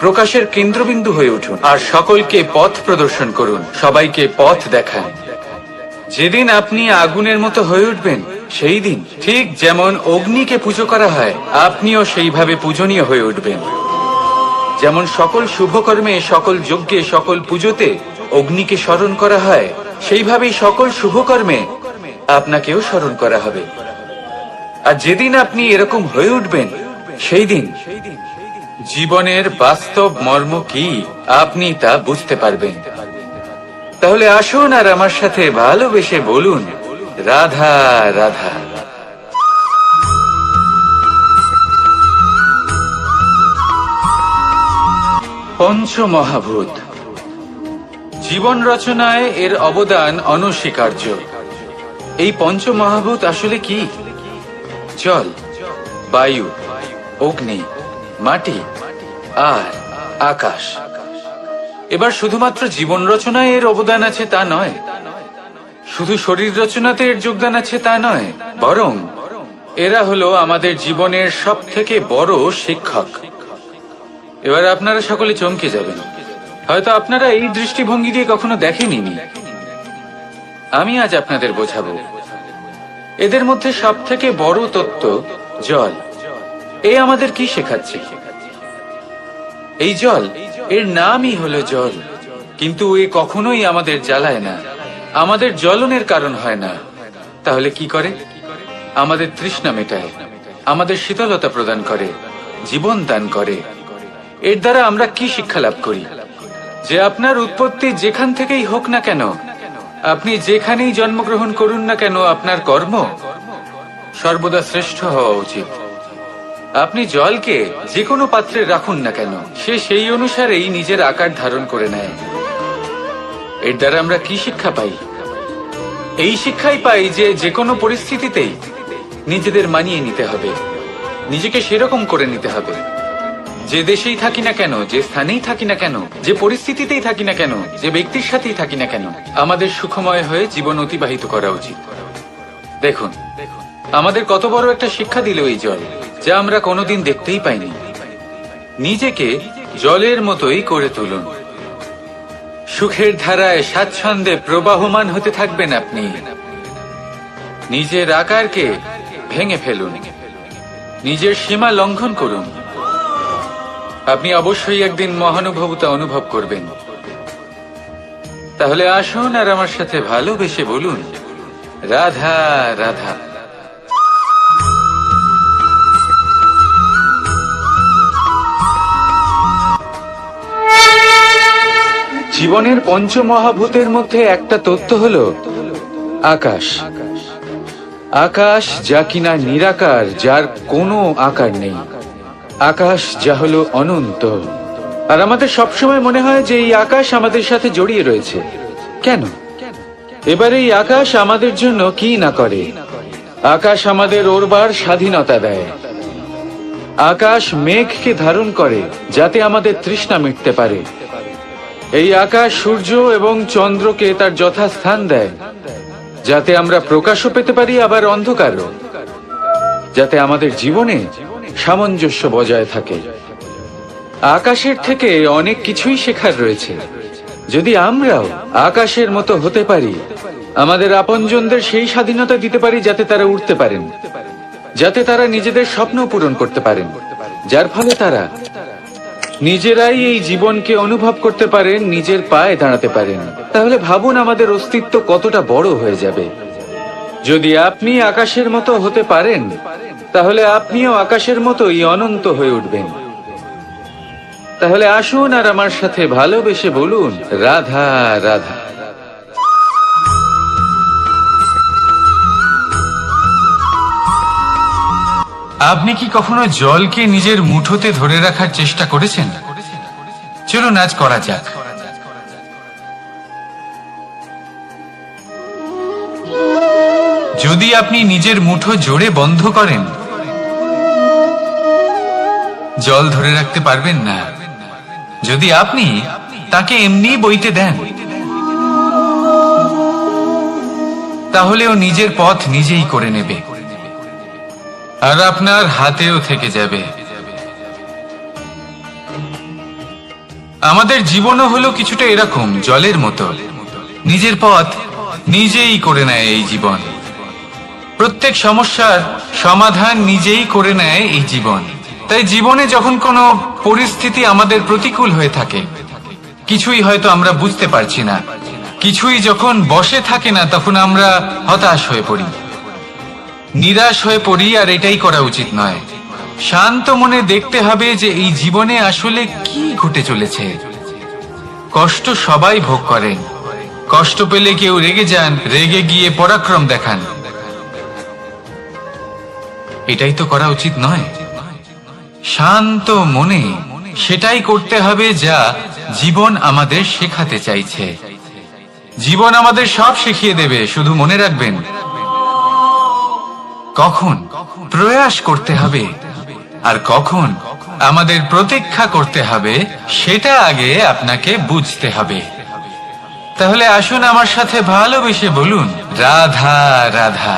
প্রকাশের কেন্দ্রবিন্দু হয়ে উঠুন, আর সকলকে পথ প্রদর্শন করুন, সবাইকে পথ দেখান। যেদিন আপনি আগুনের মতো হয়ে উঠবেন সেই দিন, ঠিক যেমন অগ্নিকে পুজো করা হয়, আপনিও সেইভাবে পূজনীয় হয়ে উঠবেন। যেমন সকল শুভকর্মে, সকল যজ্ঞে, সকল পুজোতে অগ্নিকে স্মরণ করা হয়, সেইভাবেই সকল শুভকর্মে আপনাকেও স্মরণ করা হবে। আর যেদিন আপনি এরকম হয়ে উঠবেন সেই দিন জীবনের বাস্তব মর্ম কি আপনি তা বুঝতে পারবেন। তাহলে আসুন আর আমার সাথে ভালোবেসে বলুন, রাধা রাধা। পঞ্চমহাভূত জীবন রচনায় এর অবদান অনস্বীকার্য। এই পঞ্চমহাভূত আসলে কি? জল, বায়ু, অগ্নি, মাটি আর আকাশ। এবার শুধুমাত্র জীবন রচনায় এর অবদান আছে তা নয়, শুধু শরীর রচনাতে এর যোগদান আছে তা নয়, বরং এরা হলো আমাদের জীবনের সব থেকে বড় শিক্ষক। এবার আপনারা সকলে চমকে যাবেন, হয়তো আপনারা এই দৃষ্টিভঙ্গি দিয়ে কখনো দেখেনি। আমি আজ আপনাদের বোঝাবো। এদের মধ্যে সব থেকে বড় তত্ত্ব জল। এ আমাদের কি শেখাচ্ছে? এই জল, এর নামই হলো জল, কিন্তু এ কখনোই আমাদের জ্বালায় না, আমাদের জ্বলনের কারণ হয় না। তাহলে কি করে? আমাদের তৃষ্ণা মেটায়, আমাদের শীতলতা প্রদান করে, জীবন দান করে। এর দ্বারা আমরা কি শিক্ষা লাভ করি? যে আপনার উৎপত্তি যেখান থেকেই হোক না কেন, আপনি যেখানেই জন্মগ্রহণ করুন না কেন, আপনার কর্ম সর্বদা শ্রেষ্ঠ হওয়া উচিত। আপনি জলকে যে কোনো পাত্রে রাখুন না কেন, সে সেই অনুসারেই নিজের আকার ধারণ করে নেয়। এর দ্বারা আমরা কি শিক্ষা পাই? এই শিক্ষাই পাই যে যে কোনো পরিস্থিতিতেই নিজেদের মানিয়ে নিতে হবে, নিজেকে সেরকম করে নিতে হবে। যে দেশেই থাকি না কেন, যে স্থানেই থাকি না কেন, যে পরিস্থিতিতেই থাকি না কেন, যে ব্যক্তির সাথেই থাকি না কেন, আমাদের সুখময় হয়ে জীবন অতিবাহিত করা উচিত। দেখুন, আমাদের কত বড় একটা শিক্ষা দিল এই জল, যা আমরা কোনোদিন দেখতেই পাইনি। নিজেকে জলের মতোই করে তুলুন। সুখের ধারায় স্বাচ্ছন্দ্যে প্রবাহমান হতে থাকবেন আপনি। নিজের আকারকে ভেঙে ফেলুন, নিজের সীমা লঙ্ঘন করুন। আপনি অবশ্যই একদিন মহানুভবতা অনুভব করবেন। তাহলে আসুন আর আমার সাথে ভালোবেসে বলুন, রাধা রাধা। জীবনের পঞ্চমহাভূতের মধ্যে একটা তত্ত্ব হলো আকাশ। আকাশ যা কিনা নিরাকার, যার কোনো আকার নেই। আকাশ যা হলো অনন্ত। আর আমাদের সবসময় মনে হয় যে এই আকাশ আমাদের সাথে জড়িয়ে রয়েছে। কেন? এবার এই আকাশ আমাদের জন্য কি না করে। আকাশ আমাদের ওড়বার স্বাধীনতা দেয়। আকাশ মেঘকে ধারণ করে যাতে আমাদের তৃষ্ণা মিটতে পারে। এই আকাশ সূর্য এবং চন্দ্রকে তার যথাস্থান দেয়, যাতে আমরা প্রকাশও পেতে পারি, আবার অন্ধকারও, যাতে আমাদের জীবনে সামঞ্জস্য বজায় থাকে। আকাশের থেকে অনেক কিছুই শেখার রয়েছে। যদি আমরাও আকাশের মতো হতে পারি, আমাদের আপনজনদের সেই স্বাধীনতা দিতে পারি যাতে তারা উঠতে পারেন, যাতে তারা নিজেদের স্বপ্ন পূরণ করতে পারেন, যার ফলে তারা নিজেরাই এই জীবনকে অনুভব করতে পারেন, নিজের পায়ে দাঁড়াতে পারেন, তাহলে ভাবুন আমাদের অস্তিত্ব কতটা বড় হয়ে যাবে। যদি আপনি আকাশের মতো হতে পারেন, তাহলে আপনিও আকাশের মতোই অনন্ত হয়ে উঠবেন। তাহলে আসুন আর আমার সাথে ভালোবেসে বলুন, রাধা রাধা। আপনি কি কখনো জলকে নিজের মুঠোতে ধরে রাখার চেষ্টা করেছেন? চলুন আজ করা যাক। যদি আপনি নিজের মুঠো জোরে বন্ধ করেন, জল ধরে রাখতে পারবেন না। যদি আপনি তাকে এমনি বইতে দেন, তাহলে ও নিজের পথ নিজেই করে নেবে, আর আপনার হাতেও থেকে যাবে। আমাদের জীবনও হলো কিছুটা এরকম, জলের মতো। নিজের পথ নিজেই করে নেয় এই জীবন। প্রত্যেক সমস্যার সমাধান নিজেই করে নেয় এই জীবন। তাই জীবনে যখন কোনো পরিস্থিতি আমাদের প্রতিকূল হয়ে থাকে, কিছুই হয়তো আমরা বুঝতে পারছি না, কিছুই যখন বসে থাকে না, তখন আমরা হতাশ হয়ে পড়ি, নিরাশ হয়ে পড়ি। আর এটাই করা উচিত নয়। শান্ত মনে দেখতে হবে যে এই জীবনে আসলে কি ঘটে চলেছে। কষ্ট সবাই ভোগ করেন। কষ্ট পেলে কেউ রেগে যান, রেগে গিয়ে পরাক্রম দেখান। এটাই তো করা উচিত নয়। শান্ত মনে সেটাই করতে হবে যা জীবন আমাদের শেখাতে চাইছে। জীবন আমাদের সব শিখিয়ে দেবে, শুধু মনে রাখবেন কখন প্রয়াস করতে হবে আর কখন আমাদের প্রতীক্ষা করতে হবে, সেটা আগে আপনাকে বুঝতে হবে। তাহলে আসুন আমার সাথে ভালোবেসে বলুন, রাধা রাধা।